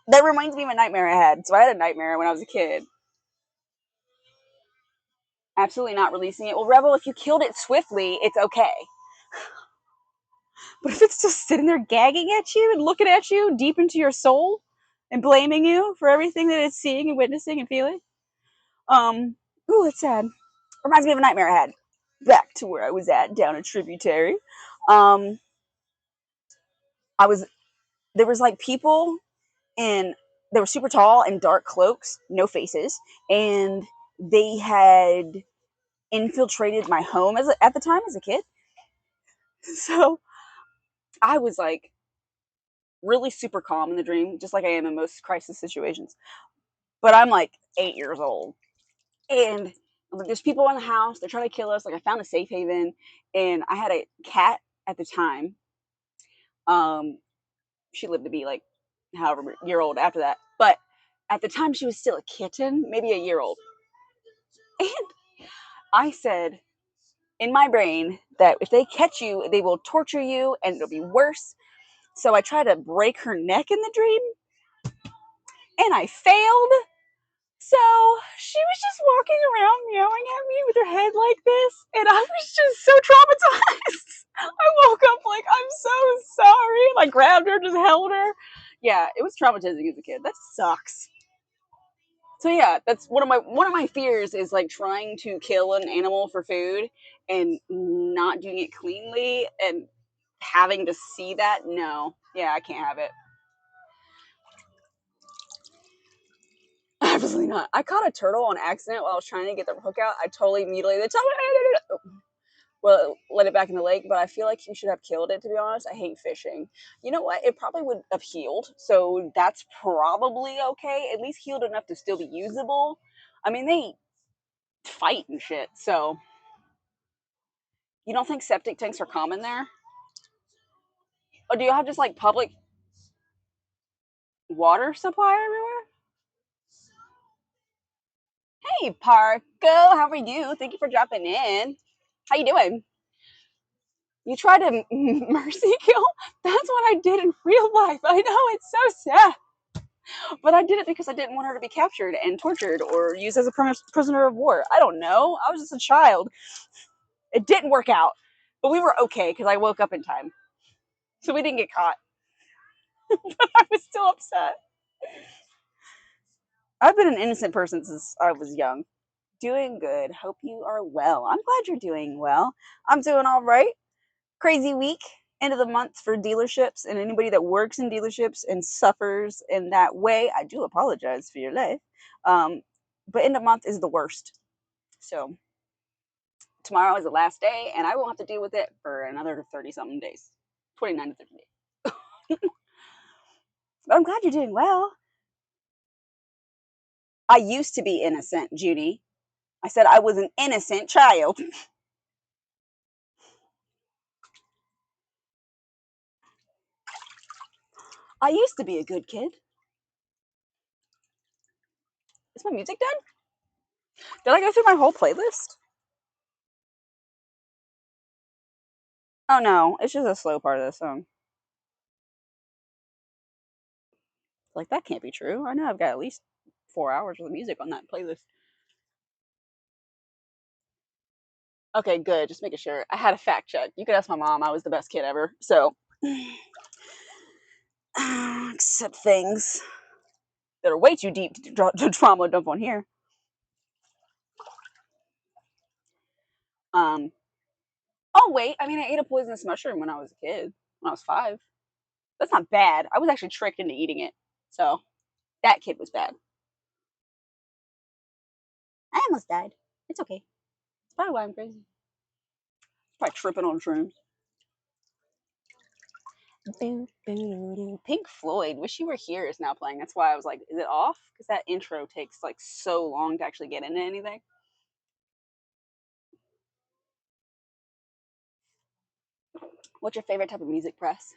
That reminds me of a nightmare I had. So I had a nightmare when I was a kid. Absolutely not releasing it. Well, Rebel, if you killed it swiftly, it's okay. But if it's just sitting there gagging at you and looking at you deep into your soul and blaming you for everything that it's seeing and witnessing and feeling, ooh, it's sad. Reminds me of a nightmare I had. Back to where I was at, down a tributary. Um, there was like people and they were super tall in dark cloaks, no faces, and they had infiltrated my home at the time as a kid. So I was like really super calm in the dream, just like I am in most crisis situations. But I'm like 8 years old, and there's people in the house. They're trying to kill us. Like I found a safe haven, and I had a cat at the time. Um, she lived to be like however year old after that, but at the time she was still a kitten, maybe a year old. And I said in my brain that if they catch you, they will torture you, and it'll be worse. So I tried to break her neck in the dream, and I failed. So she was just walking around meowing at me with her head like this, and I was just so traumatized. I woke up like, I'm so sorry. And I grabbed her, just held her. Yeah, it was traumatizing as a kid. That sucks. So yeah, that's one of my fears is like trying to kill an animal for food and not doing it cleanly and having to see that. No, yeah, I can't have it. Absolutely not. I caught a turtle on accident while I was trying to get the hook out. I totally mutilated the turtle. well, let it back in the lake, but I feel like you should have killed it, to be honest. I hate fishing. You know what? It probably would have healed, so that's probably okay. At least healed enough to still be usable. I mean, they fight and shit, so you don't think septic tanks are common there? Or do you have just like public water supply everywhere? Hey, Parko, how are you? Thank you for dropping in. How you doing? You tried to mercy kill? That's what I did in real life. I know, it's so sad. But I did it because I didn't want her to be captured and tortured or used as a prisoner of war. I don't know. I was just a child. It didn't work out. But we were okay because I woke up in time. So we didn't get caught. But I was still upset. I've been an innocent person since I was young. Doing good. Hope you are well. I'm glad you're doing well. I'm doing all right. Crazy week. End of the month for dealerships and anybody that works in dealerships and suffers in that way. I do apologize for your life. But end of month is the worst. So tomorrow is the last day, and I won't have to deal with it for another 30 something days, 29 to 30 days. But I'm glad you're doing well. I used to be innocent, Judy. I said I was an innocent child. I used to be a good kid. Is my music done? Did I go through my whole playlist? Oh no, it's just a slow part of the song. Like, that can't be true. I know I've got at least 4 hours of music on that playlist. Okay, good. Just making sure. I had a fact check. You could ask my mom. I was the best kid ever. So, except things that are way too deep to trauma dump on here. Um. Oh wait, I mean, I ate a poisonous mushroom when I was a kid. When I was 5. That's not bad. I was actually tricked into eating it. So that kid was bad. I almost died. It's okay. It's probably why I'm crazy. Probably tripping on shrooms. Pink Floyd, Wish You Were Here is now playing. That's why I was like, is it off? Because that intro takes like so long to actually get into anything. What's your favorite type of music press?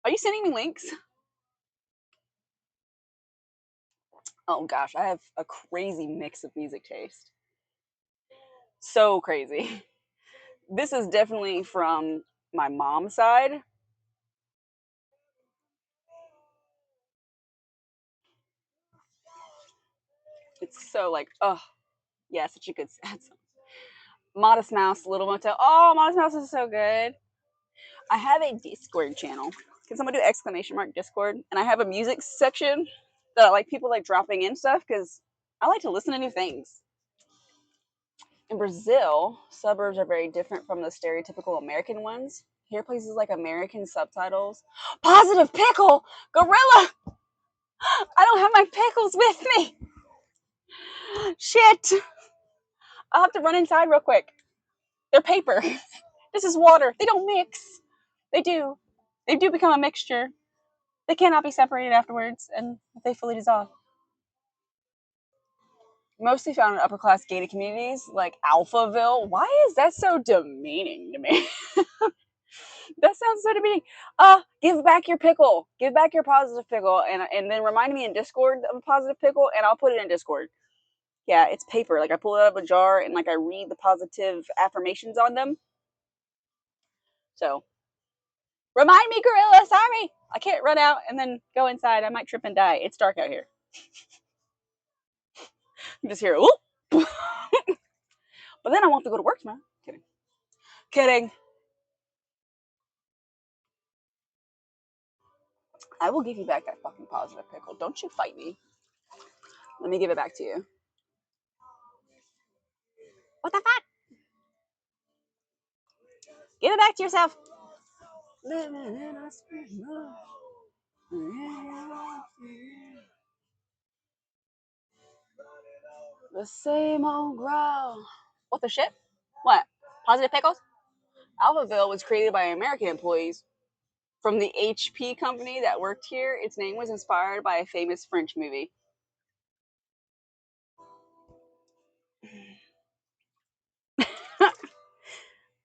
Are you sending me links? Oh gosh, I have a crazy mix of music taste. So crazy. This is definitely from my mom's side. It's so like, oh, yeah, such a good sad song. Modest Mouse, Little Motel. Oh, Modest Mouse is so good. I have a Discord channel. Can someone do exclamation mark Discord? And I have a music section that I like people like dropping in stuff because I like to listen to new things. In Brazil, suburbs are very different from the stereotypical American ones. Here, places like American subtitles. Positive pickle! Gorilla! I don't have my pickles with me! Shit! I'll have to run inside real quick. They're paper. This is water. They don't mix. They do. They do become a mixture. They cannot be separated afterwards, and they fully dissolve. Mostly found in upper class gated communities like Alphaville. Why is that so demeaning to me? That sounds so demeaning. Give back your pickle. Give back your positive pickle, and then remind me in Discord of a positive pickle, and I'll put it in Discord. Yeah, it's paper. Like, I pull it out of a jar and like I read the positive affirmations on them. So remind me, gorilla. Sorry, I can't run out and then go inside. I might trip and die. It's dark out here. You just hear whoop. But then I won't have to go to work tomorrow. Kidding. Kidding. I will give you back that fucking positive pickle. Don't you fight me. Let me give it back to you. What the fuck? Give it back to yourself. The same old growl. What the shit? What? Positive pickles? Alphaville was created by American employees from the HP company that worked here. Its name was inspired by a famous French movie.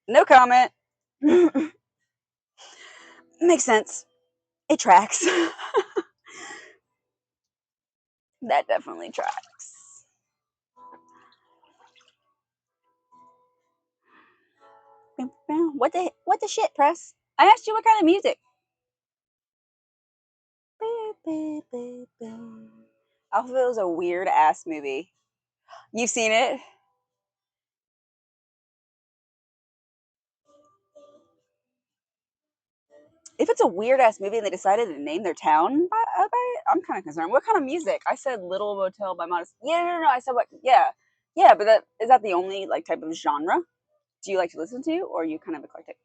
No comment. Makes sense. It tracks. That definitely tracks. What the shit, press? I asked you what kind of music. Alphaville is a weird ass movie. You've seen it? If it's a weird ass movie and they decided to name their town I'm kind of concerned. What kind of music? I said Little Motel by Modest. Yeah, no. I said what? Yeah, yeah. But that is that the only like type of genre? Do you like to listen to, or are you kind of eclectic?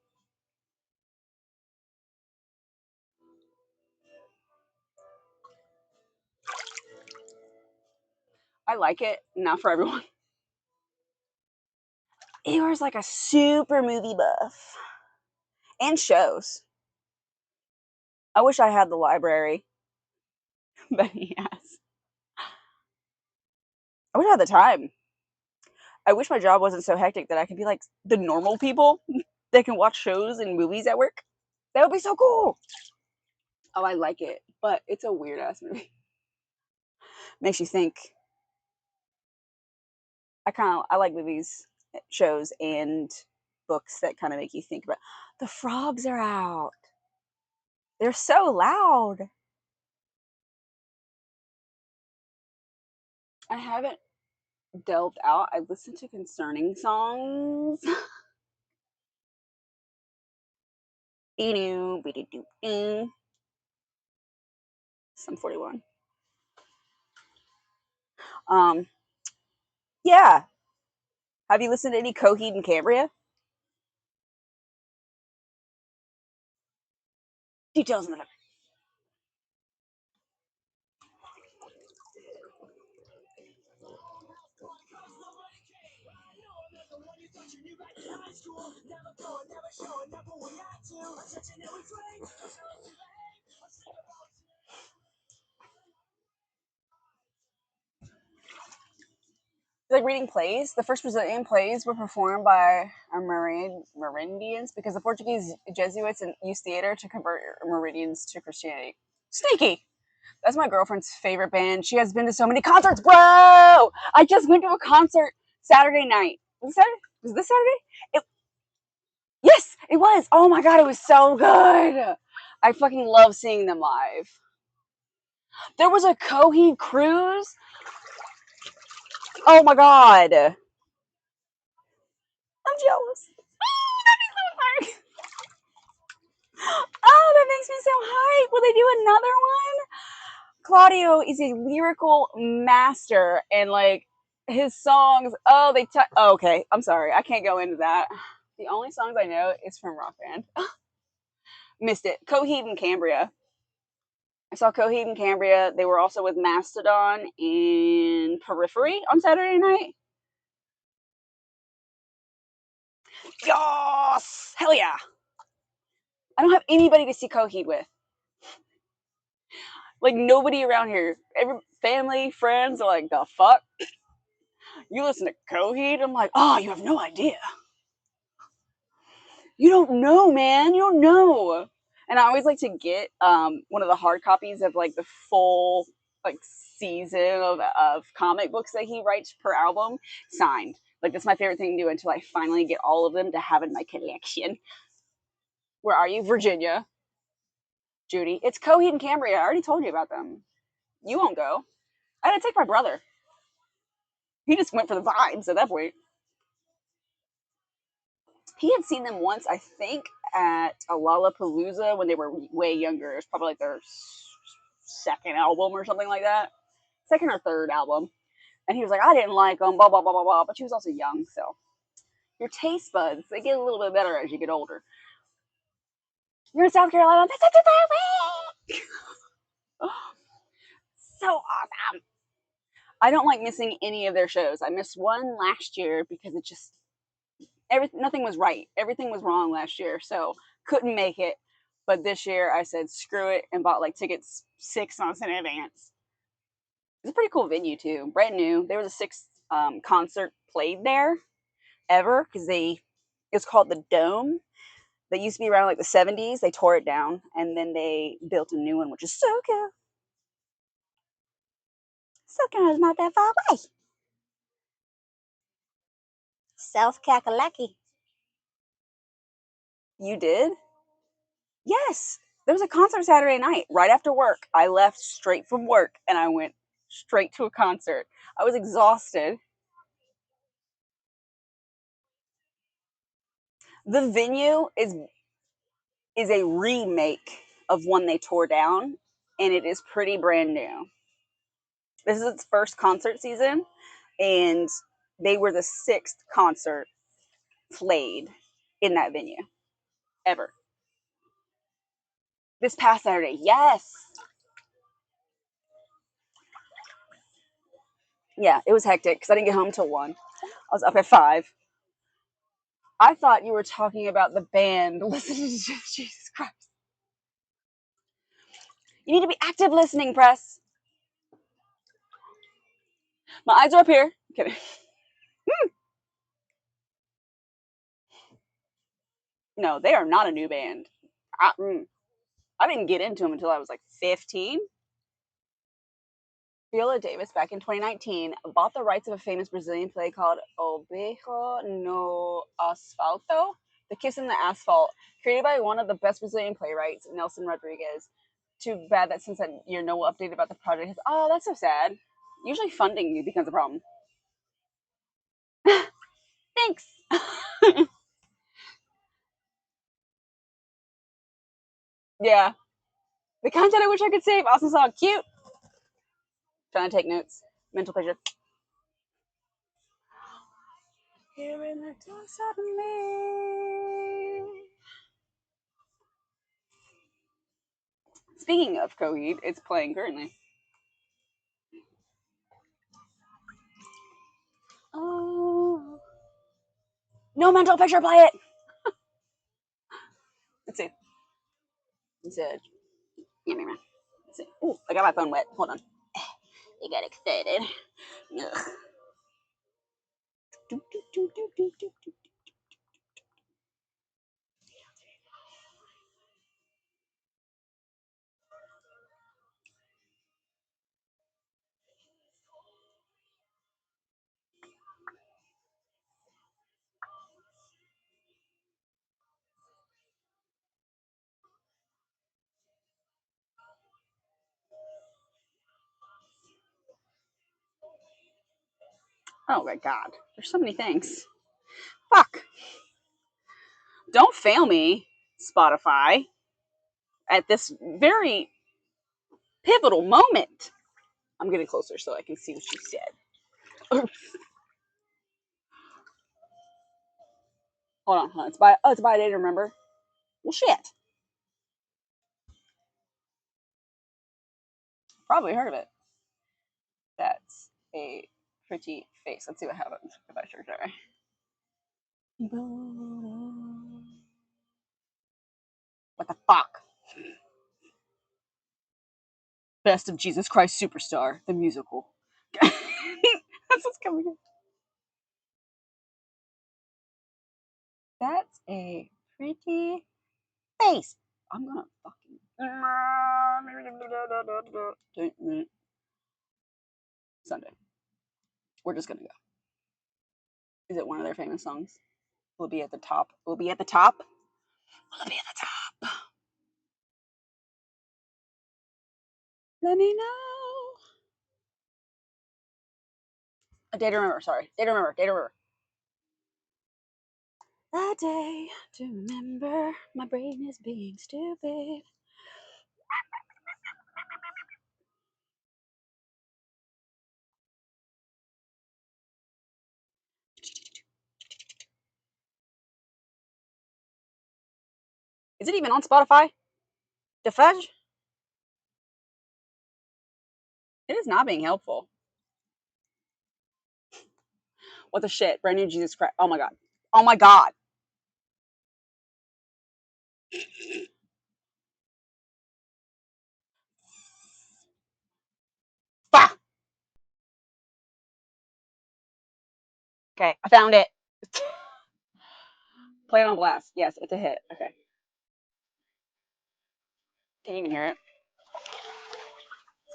I like it, not for everyone. Eeyore's like a super movie buff and shows. I wish I had the library, but he has. I wish I had the time. I wish my job wasn't so hectic that I could be like the normal people that can watch shows and movies at work. That would be so cool. Oh, I like it, but it's a weird ass movie. Makes you think. I like movies, shows, and books that kind of make you think about. The frogs are out. They're so loud. I haven't delved out. I listened to concerning songs. Some 41. Um, yeah. Have you listened to any Coheed and Cambria? Details in the like reading plays. The first Brazilian plays were performed by Merindians because the Portuguese Jesuits used theater to convert Meridians to Christianity. Sneaky. That's my girlfriend's favorite band. She has been to so many concerts, bro. I just went to a concert Saturday night. Was it Saturday? Was this Saturday? Yes, it was. Oh my god, it was so good. I fucking love seeing them live. There was a Coheed cruise. Oh my god. I'm jealous. Oh, that makes me so hype. Will they do another one? Claudio is a lyrical master, and like his songs. Oh, oh, okay, I'm sorry, I can't go into that. The only songs I know is from Rock Band. Missed it. Coheed and Cambria. I saw Coheed and Cambria. They were also with Mastodon in Periphery on Saturday night. Yes! Hell yeah! I don't have anybody to see Coheed with. Like, nobody around here. Every family, friends are like, the fuck? You listen to Coheed? I'm like, oh, you have no idea. You don't know, man. You don't know. And I always like to get one of the hard copies of like the full like season of comic books that he writes per album signed. Like that's my favorite thing to do until I finally get all of them to have in my collection. Where are you? Virginia. Judy. It's Coheed and Cambria. I already told you about them. You won't go. I had to take my brother. He just went for the vibes at that point. He had seen them once, I think, at a Lollapalooza when they were way younger. It was probably like their second album or something like that, second or third album. And he was like, I didn't like them, blah blah blah blah blah. But she was also young, so your taste buds they get a little bit better as you get older. You're in South Carolina. That's such a perfect. So awesome. I don't like missing any of their shows. I missed one last year because it just nothing was right. Everything was wrong last year, so couldn't make it. But this year I said screw it and bought like tickets 6 months in advance. It's a pretty cool venue too, brand new. There was a sixth concert played there ever because it's called the Dome. That used to be around like the 70s. They tore it down and then they built a new one, which is so cool. South Carolina's not that far away. South Kakalaki. You did? Yes. There was a concert Saturday night right after work. I left straight from work and I went straight to a concert. I was exhausted. The venue is a remake of one they tore down and it is pretty brand new. This is its first concert season and they were the sixth concert played in that venue ever. This past Saturday, yes. Yeah, it was hectic because I didn't get home till 1. I was up at 5. I thought you were talking about the band. Listen to Jesus Christ. You need to be active listening, press. My eyes are up here. I'm kidding. No, they are not a new band. I didn't get into them until I was like 15. Viola Davis, back in 2019, bought the rights of a famous Brazilian play called O Beijo no Asfalto, The Kiss in the Asphalt, created by one of the best Brazilian playwrights, Nelson Rodriguez. Too bad that since that year, no update about the project. Oh, that's so sad. Usually funding becomes a problem. Thanks. Yeah. The content I wish I could save. Awesome song. Cute. Trying to take notes. Mental picture. Here in the dust of me. Speaking of Coheed, it's playing currently. Oh. No mental picture, play it. Let's see. It's a. Let's see. Ooh, I got my phone wet. Hold on. I got excited. Ugh. Oh my god. There's so many things. Fuck. Don't fail me, Spotify, at this very pivotal moment. I'm getting closer so I can see what you said. Hold on. It's by a day to remember. Well, shit. Probably heard of it. That's a pretty face. Let's see what happens if I search that. What the fuck? Best of Jesus Christ Superstar, the musical. That's what's coming up. That's a pretty face. I'm gonna fucking Sunday. We're just gonna go. Is it one of their famous songs? We'll be at the top. We'll be at the top. We'll be at the top. Let me know. A day to remember. Sorry, day to remember. Day to remember. A day to remember. My brain is being stupid. Is it even on Spotify? The fudge? It is not being helpful. What the shit? Brand new Jesus Christ. Oh my god. Oh my god. Fuck. Okay, I found it. Play it on blast. Yes, it's a hit. Okay. Can you even hear it?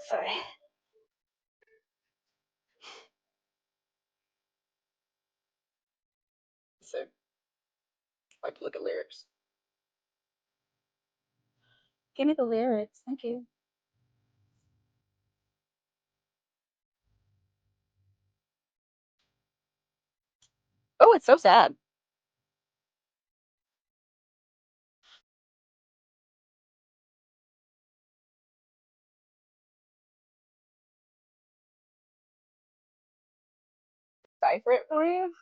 Sorry. So, like, look at lyrics. Give me the lyrics. Thank you. Oh, it's so sad. Cipher it for you.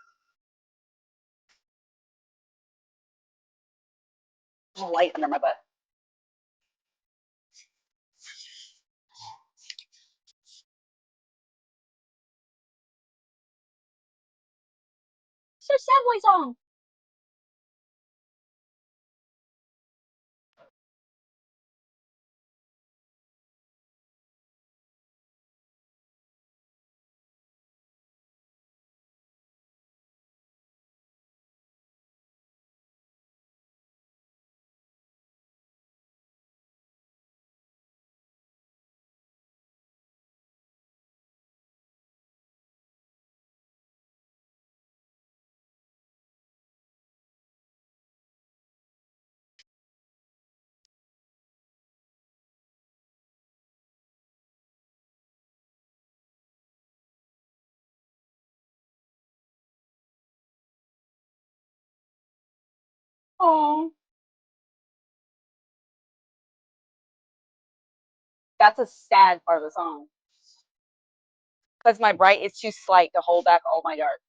There's a light under my butt. It's a sad boy song. Oh, that's a sad part of the song. Because my bright is too slight to hold back all my dark.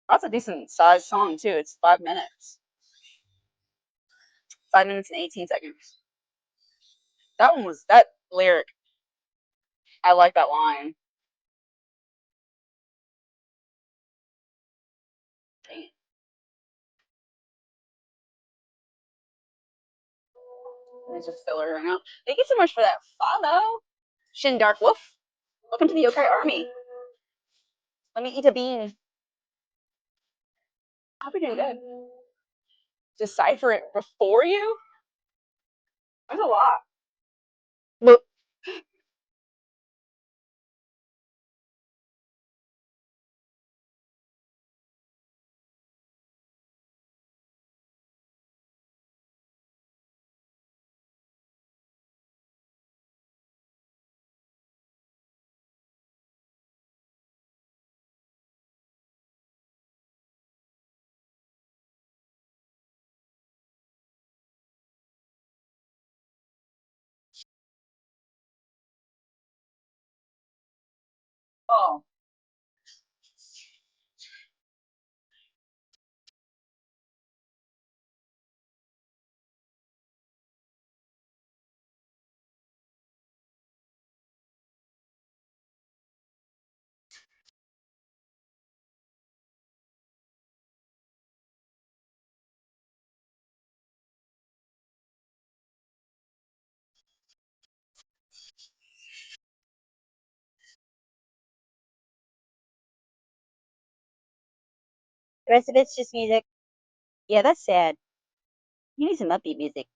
That's a decent sized song too. It's 5 minutes. 5 minutes and 18 seconds. That one was that lyric. I like that line. Dang it. Let me just fill her out. Thank you so much for that follow. Shin Dark Wolf. Welcome to the Yokai Army. Let me eat a bean. I hope you're doing good. Decipher it before you? That's a lot. But oh, The rest of it's just music. Yeah, that's sad. You need some upbeat music.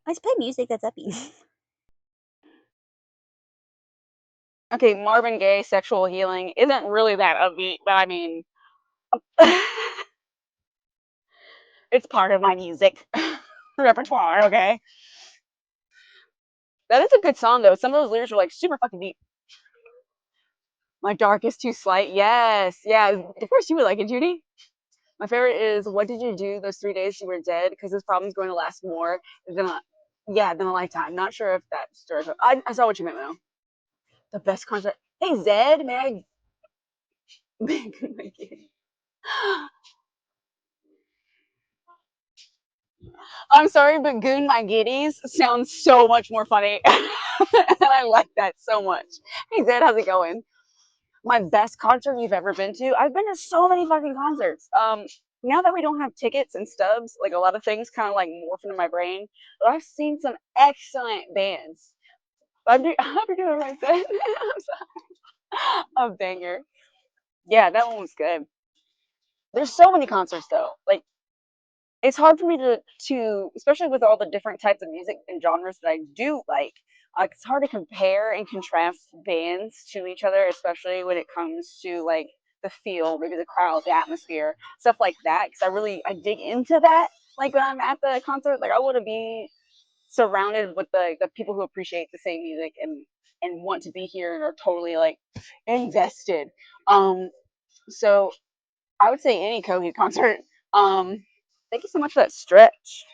Let's play music that's upbeat. okay. Marvin Gaye, Sexual Healing isn't really that upbeat, but I mean, it's part of my music repertoire. Okay, that is a good song though. Some of those lyrics are like super fucking deep. My darkest too slight. Yes. Yeah. Of course you would like it, Judy. My favorite is what did you do those 3 days you were dead? Because this problem's going to last more than a lifetime. Not sure if that stirs up. I saw what you meant though. The best concert. Hey Zed, may I? I'm sorry, but Goon My Giddies sounds so much more funny. And I like that so much. Hey Zed, how's it going? My best concert you've ever been to? I've been to so many fucking concerts. Now that we don't have tickets and stubs, like a lot of things kind of like morph into my brain. But I've seen some excellent bands. I hope you're doing right, Zed. I'm sorry. A banger. Yeah, that one was good. There's so many concerts though. Like it's hard for me to especially with all the different types of music and genres that I do like it's hard to compare and contrast bands to each other, especially when it comes to like the feel, maybe the crowd, the atmosphere, stuff like that. Because I dig into that. Like when I'm at the concert, like I want to be surrounded with the people who appreciate the same music and want to be here and are totally like invested. So I would say any Kobe concert. Um, Thank you so much for that stretch.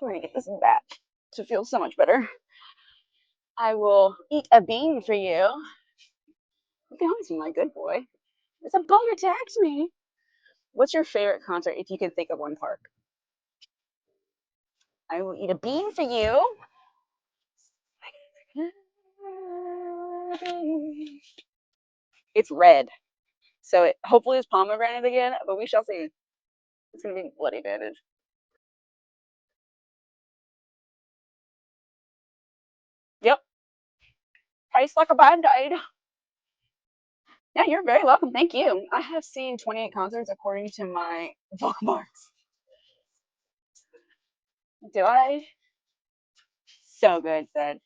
We're gonna get this back to feel so much better. I will eat a bean for you. You can always be my good boy. It's a bummer to ask me. What's your favorite concert if you can think of one park? I will eat a bean for you. It's red. So it hopefully is pomegranate again, but we shall see. It's gonna be bloody bandage. Yep. Tastes like a band-aid. Yeah, you're very welcome. Thank you. I have seen 28 concerts according to my bookmarks. Do I? So good, said.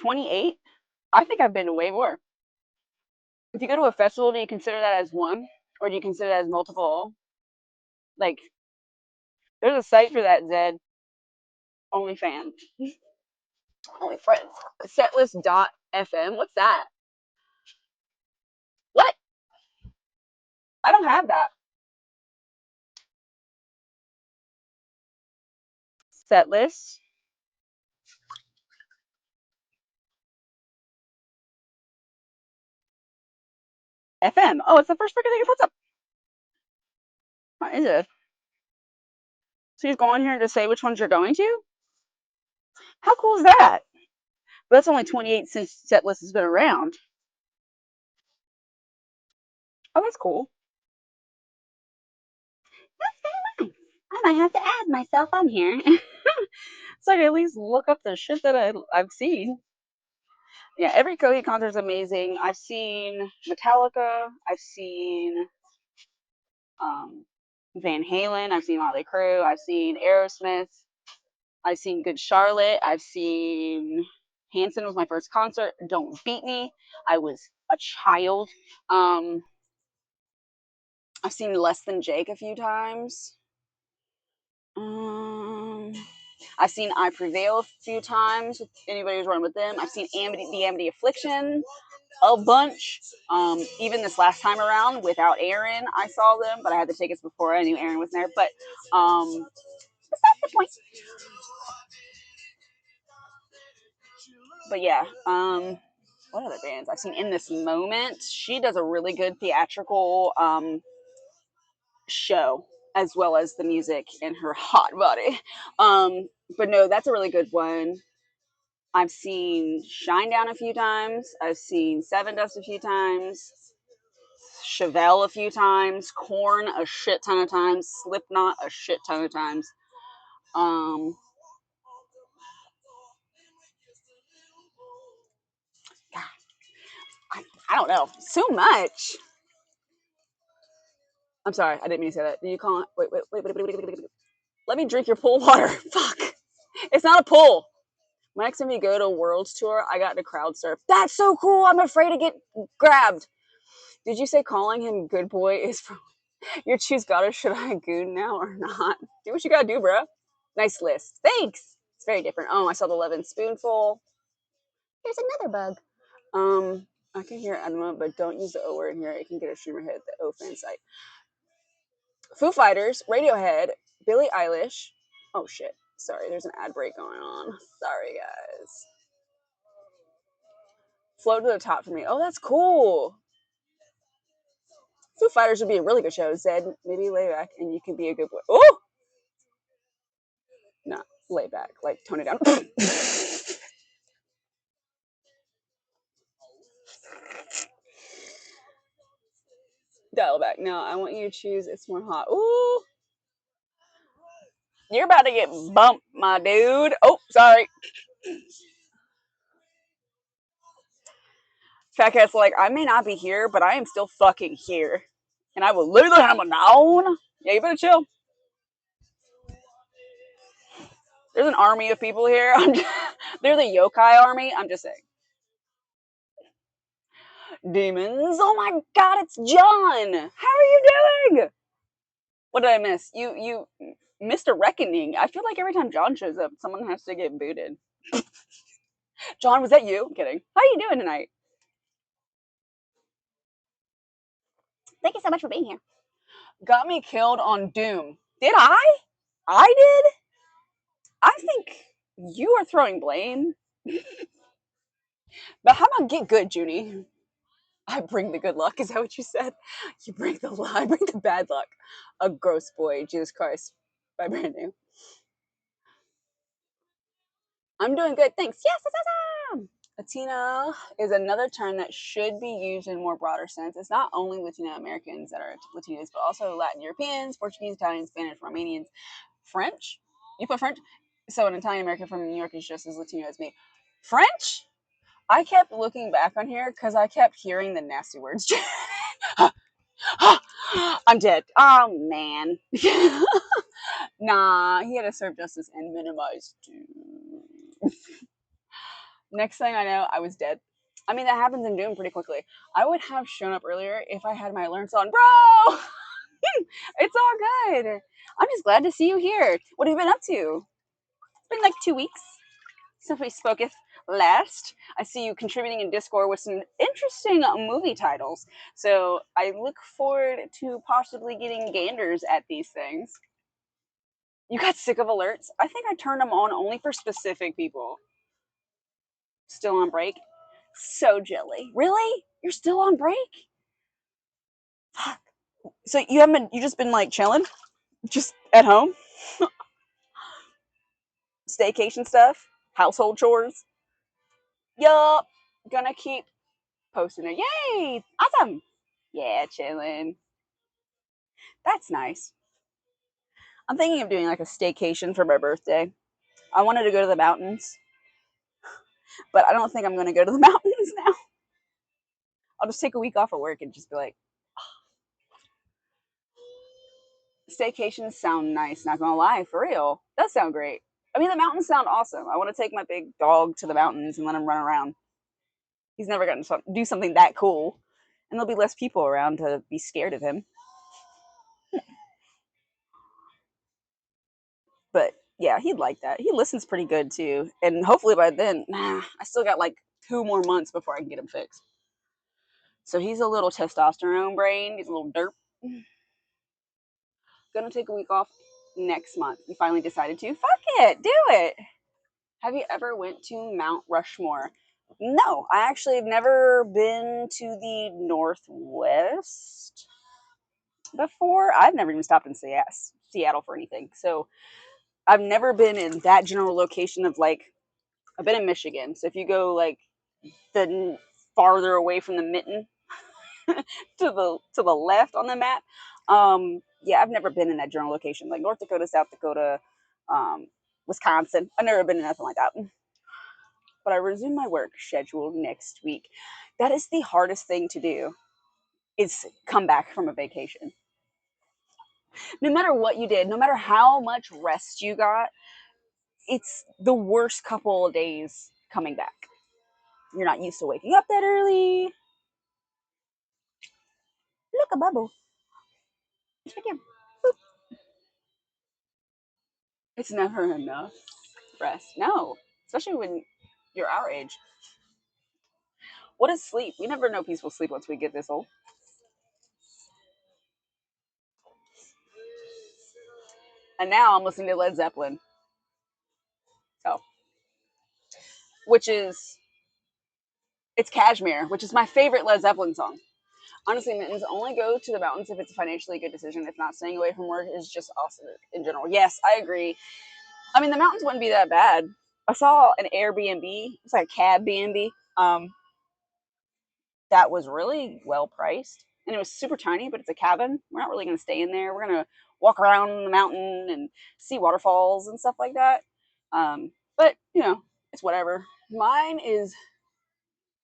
28? I think I've been to way more. If you go to a festival, do you consider that as one? Or do you consider that as multiple? Like, there's a site for that, Zed. OnlyFans. OnlyFriends. Setlist.fm. What's that? What? I don't have that. Setlist. FM. Oh, it's the first freaking thing it puts up. What is it? So you go on here to say which ones you're going to? How cool is that? But that's only 28 since Setlist has been around. Oh, that's cool. I might have to add myself on here. So I can at least look up the shit that I've seen. Yeah, every Coheed concert is amazing. I've seen Metallica. I've seen um, Van Halen. I've seen Motley Crue. I've seen Aerosmith. I've seen Good Charlotte. I've seen Hanson was my first concert. Don't Beat Me. I was a child. Um, I've seen Less Than Jake a few times. Um, I've seen I Prevail a few times with anybody who's running with them. I've seen The Amity Affliction a bunch. Even this last time around without Aaron, I saw them, but I had the tickets before I knew Aaron was there. But that's the point. But yeah, what other bands I've seen in this moment? She does a really good theatrical show as well as the music in her hot body. But no, that's a really good one. I've seen Shinedown a few times. I've seen Seven Dust a few times. Chevelle a few times. Korn a shit ton of times. Slipknot a shit ton of times. Um, I don't know. So much. I'm sorry. I didn't mean to say that. Do you call it? Wait. Let me drink your pool water. Fuck. It's not a pool. Next time you go to a Worlds tour, I got to crowd surf. That's so cool. I'm afraid to get grabbed. Did you say calling him good boy is from your choose gotta should I goon now or not? Do what you gotta do, bro. Nice list. Thanks. very different. Oh, I saw the 11 spoonful. There's another bug. I can hear it at the moment, but don't use the O word here. It can get a streamer hit the O fan site. Foo Fighters, Radiohead, Billie Eilish. Oh shit. Sorry, there's an ad break going on. Sorry, guys. Float to the top for me. Oh, that's cool. Foo Fighters would be a really good show. Zed, maybe lay back and you can be a good boy. Oh! No, lay back. Like, tone it down. Dial back. No, I want you to choose It's More Hot. Ooh! You're about to get bumped, my dude. Oh, sorry. Fat Cat's like, I may not be here, but I am still fucking here. And I will literally hammer down. Yeah, you better chill. There's an army of people here. They're the yokai army. I'm just saying. Demons. Oh my god, it's John. How are you doing? What did I miss? You missed a reckoning. I feel like every time John shows up, someone has to get booted. John, was that you? I'm kidding. How are you doing tonight? Thank you so much for being here. Got me killed on Doom. Did I? I did? I think you are throwing blame. But how about get good, Junie? I bring the good luck. Is that what you said? You bring the I bring the bad luck. A gross boy, Jesus Christ. By brand new. I'm doing good, thanks. Yes, yes, yes, yes. Latino is another term that should be used in more broader sense. It's not only Latino Americans that are Latinos, but also Latin Europeans, Portuguese, Italian, Spanish, Romanians, French. You put French? So an Italian American from New York is just as Latino as me. French? I kept looking back on here because I kept hearing the nasty words. I'm dead. Oh man. Nah, he had to serve justice and minimize too. Next thing I know, I was dead. I mean, that happens in Doom pretty quickly. I would have shown up earlier if I had my alerts on. Bro! It's all good. I'm just glad to see you here. What have you been up to? It's been like 2 weeks since we spoketh last. I see you contributing in Discord with some interesting movie titles. So I look forward to possibly getting ganders at these things. You got sick of alerts? I think I turned them on only for specific people. Still on break? So jelly. Really? You're still on break? Fuck. So you haven't been, you just been like chilling? Just at home? Staycation stuff? Household chores? Yup. Gonna keep posting it. Yay! Awesome. Yeah, chilling. That's nice. I'm thinking of doing like a staycation for my birthday. I wanted to go to the mountains, but I don't think I'm going to go to the mountains now. I'll just take a week off of work and just be like, staycations sound nice, not gonna lie, for real. That sound great. I mean, the mountains sound awesome. I want to take my big dog to the mountains and let him run around. He's never gotten to do something that cool, and there'll be less people around to be scared of him. But yeah, he'd like that. He listens pretty good too, and hopefully by then, I still got like 2 more months before I can get him fixed. So he's a little testosterone brain. He's a little derp. Gonna take a week off next month. You finally decided to. Fuck it, do it. Have you ever went to Mount Rushmore? No, I actually have never been to the Northwest before. I've never even stopped in Seattle for anything. So I've never been in that general location of like, I've been in Michigan. So if you go like the farther away from the mitten to the left on the map, yeah, I've never been in that general location like North Dakota, South Dakota, Wisconsin. I've never been in nothing like that. But I resume my work schedule next week. That is the hardest thing to do, is come back from a vacation. No matter what you did, no matter how much rest you got, it's the worst couple of days coming back. You're not used to waking up that early. Look, a bubble. It's never enough. rest. No, especially when you're our age. What is sleep? We never know peaceful sleep once we get this old. And now I'm listening to Led Zeppelin. So, which is it's Kashmir, which is my favorite Led Zeppelin song. Honestly, mittens, only go to the mountains if it's a financially good decision. If not, staying away from work is just awesome in general. Yes, I agree. I mean, the mountains wouldn't be that bad. I saw an Airbnb. It's like a cab B&B. That was really well priced, and it was super tiny. But it's a cabin. We're not really going to stay in there. We're going to walk around the mountain and see waterfalls and stuff like that. But it's whatever. Mine is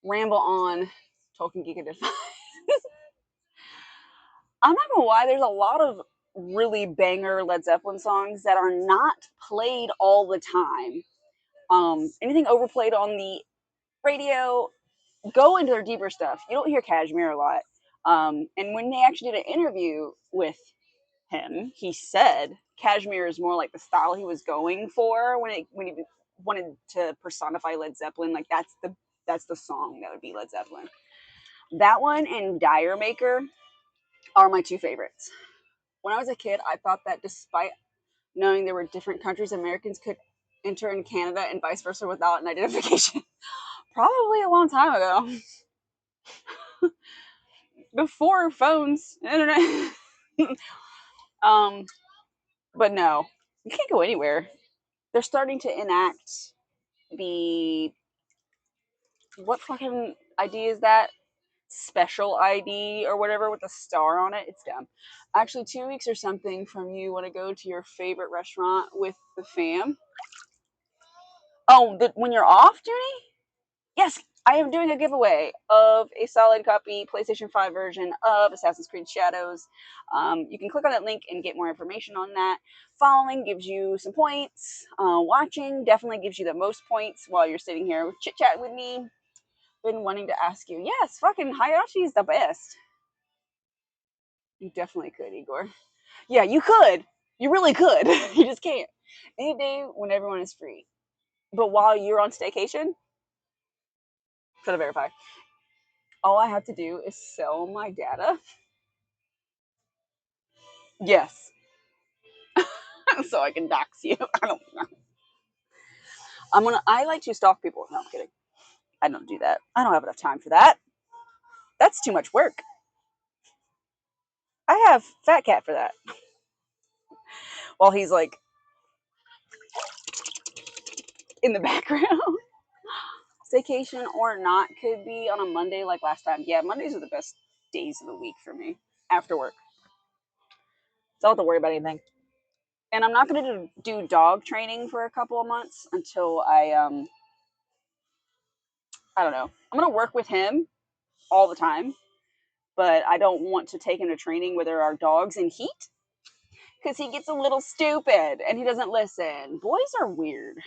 ramble on, talking geek advice. I'm not gonna lie, there's a lot of really banger Led Zeppelin songs that are not played all the time. Anything overplayed on the radio, go into their deeper stuff. You don't hear Kashmir a lot. And when they actually did an interview with him, he said Kashmir is more like the style he was going for when he wanted to personify Led Zeppelin. Like that's the song that would be Led Zeppelin. That one and Dire Maker are my two favorites. When I was a kid, I thought that despite knowing there were different countries Americans could enter in Canada and vice versa without an identification. Probably a long time ago. Before phones, internet. um, but no, you can't go anywhere. They're starting to enact the what fucking ID is that? Special ID or whatever with a star on it. It's dumb. Actually, 2 weeks or something from you want to go to your favorite restaurant with the fam. Oh, when you're off duty? Yes, I am doing a giveaway of a solid copy PlayStation 5 version of Assassin's Creed Shadows. You can click on that link and get more information on that. Following gives you some points. Watching definitely gives you the most points while you're sitting here chit chat with me. Been wanting to ask you. Yes, fucking Hayashi is the best. You definitely could, Igor. Yeah, you could. You really could. You just can't. Any day when everyone is free. But while you're on staycation, gotta verify. All I have to do is sell my data. Yes. So I can dox you. I don't know. I like to stalk people. No, I'm kidding. I don't do that. I don't have enough time for that. That's too much work. I have Fat Cat for that. While he's like in the background. Staycation or not could be on a Monday like last time. Yeah, Mondays are the best days of the week for me after work. So I don't have to worry about anything. And I'm not going to do dog training for a couple of months until I don't know. I'm going to work with him all the time, but I don't want to take him to training where there are dogs in heat because he gets a little stupid and he doesn't listen. Boys are weird.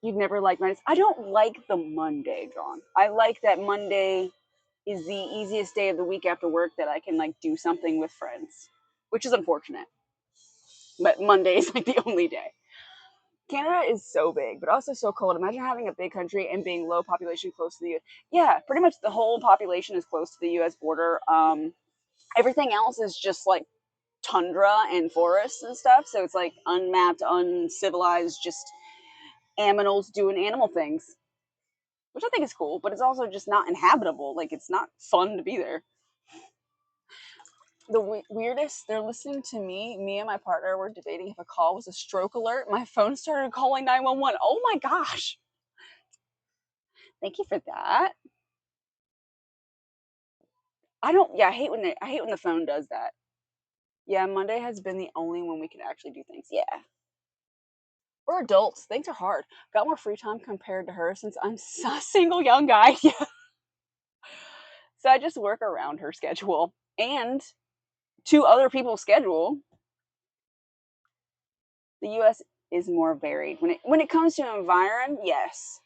You'd never like Mondays. I don't like the Monday, John. I like that Monday is the easiest day of the week after work that I can like do something with friends, which is unfortunate. But Monday is like the only day. Canada is so big, but also so cold. Imagine having a big country and being low population close to the U.S. Yeah, pretty much the whole population is close to the U.S. border. Everything else is just like tundra and forests and stuff. So it's like unmapped, uncivilized, just aminals doing animal things, which I think is cool. But it's also just not inhabitable. Like it's not fun to be there. The weirdest, they're listening to me and my partner were debating if a call was a stroke alert. My phone started calling 911. Oh my gosh. Thank you for that. I hate when the phone does that. Yeah, Monday has been the only one we can actually do things. Yeah. We're adults. Things are hard. Got more free time compared to her since I'm a single young guy. Yeah. So I just work around her schedule and two other people's schedule. The US is more varied. When it comes to environment, yes.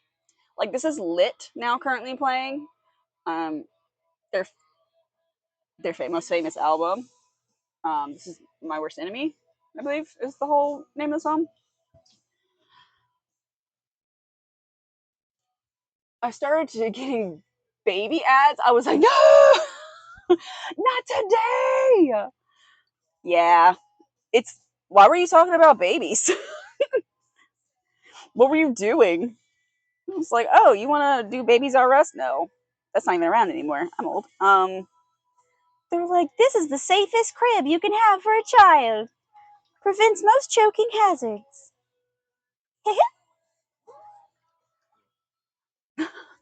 Like this is Lit now currently playing. Um their most famous album. This is My Worst Enemy. I believe is the whole name of the song. I started getting baby ads. I was like, no, not today. Yeah, it's. Why were you talking about babies? What were you doing? It's like, oh, you want to do Babies R Us? No, that's not even around anymore. I'm old. They're like, this is the safest crib you can have for a child. Prevents most choking hazards.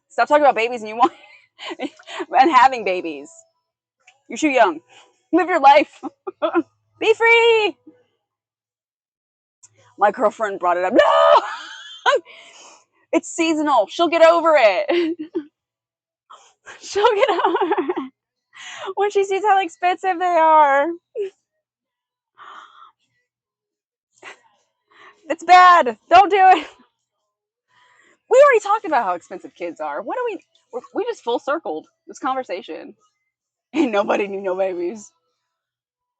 Stop talking about babies and you want and having babies. You're too young. Live your life. Be free. My girlfriend brought it up. No, it's seasonal. She'll get over it. She'll get over it when she sees how expensive they are. It's bad. Don't do it. We already talked about how expensive kids are. What do we just full circled this conversation. And nobody knew no babies.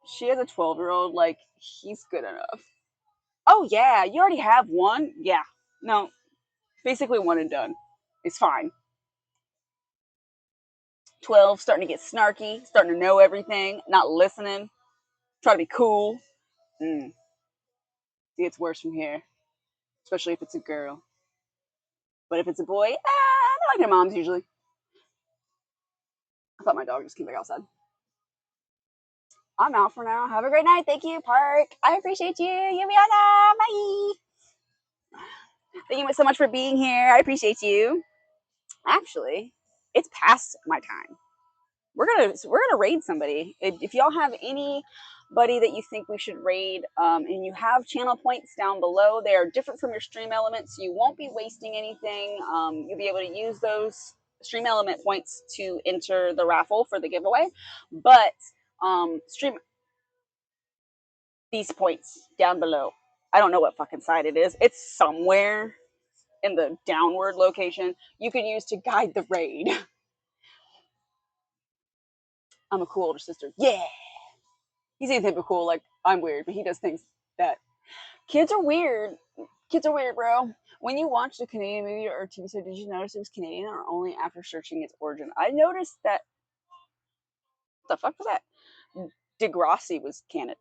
She has a 12-year-old. Like, he's good enough. Oh, yeah. You already have one? Yeah. No. Basically, one and done. It's fine. 12, starting to get snarky, starting to know everything, not listening, try to be cool. Mm. See, it's worse from here, especially if it's a girl. But if it's a boy, they're like their moms usually. I thought my dog just came back outside. I'm out for now. Have a great night. Thank you, Park. I appreciate you. Yumiana. Bye. Thank you so much for being here. I appreciate you. Actually, it's past my time. We're gonna raid somebody. If y'all have anybody that you think we should raid, and you have channel points down below, they are different from your stream elements. So you won't be wasting anything. You'll be able to use those stream element points to enter the raffle for the giveaway. But stream these points down below. I don't know what fucking side it is. It's somewhere in the downward location. You can use to guide the raid. I'm a cool older sister. Yeah. He's atypical, like I'm weird, but he does things that kids are weird. Kids are weird, bro. When you watched a Canadian movie or TV show, did you notice it was Canadian or only after searching its origin? I noticed that. What the fuck was that? Degrassi was Canadian.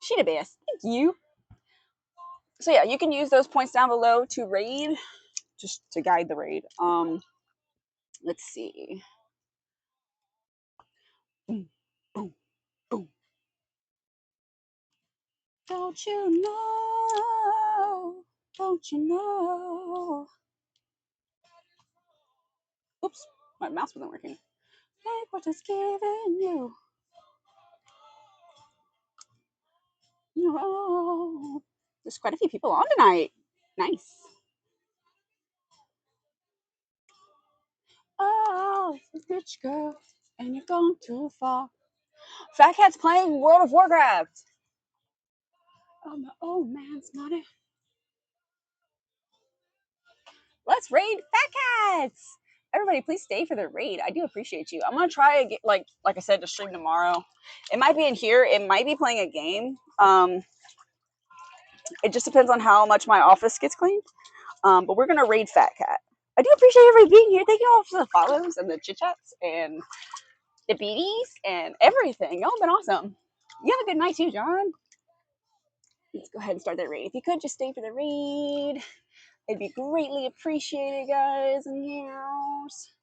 She the best. Thank you. So yeah, you can use those points down below to raid, just to guide the raid. Let's see. Boom, boom, boom. Don't you know? Don't you know? Oops, my mouse wasn't working. Take what is given you. No. There's quite a few people on tonight. Nice. Oh, rich girl, and you're gone too far. Fat Cat's playing World of Warcraft. Oh, my old man's money. Let's raid Fat Cats. Everybody, please stay for the raid. I do appreciate you. I'm gonna try again, like I said, to stream tomorrow. It might be in here. It might be playing a game. It just depends on how much my office gets cleaned. But we're gonna raid Fat Cat. I do appreciate everybody being here. Thank you all for the follows and the chit chats and the beaties and everything. Y'all have been awesome. You have a good night too, John. Let's go ahead and start that raid. If you could just stay for the raid, it'd be greatly appreciated, guys and gals.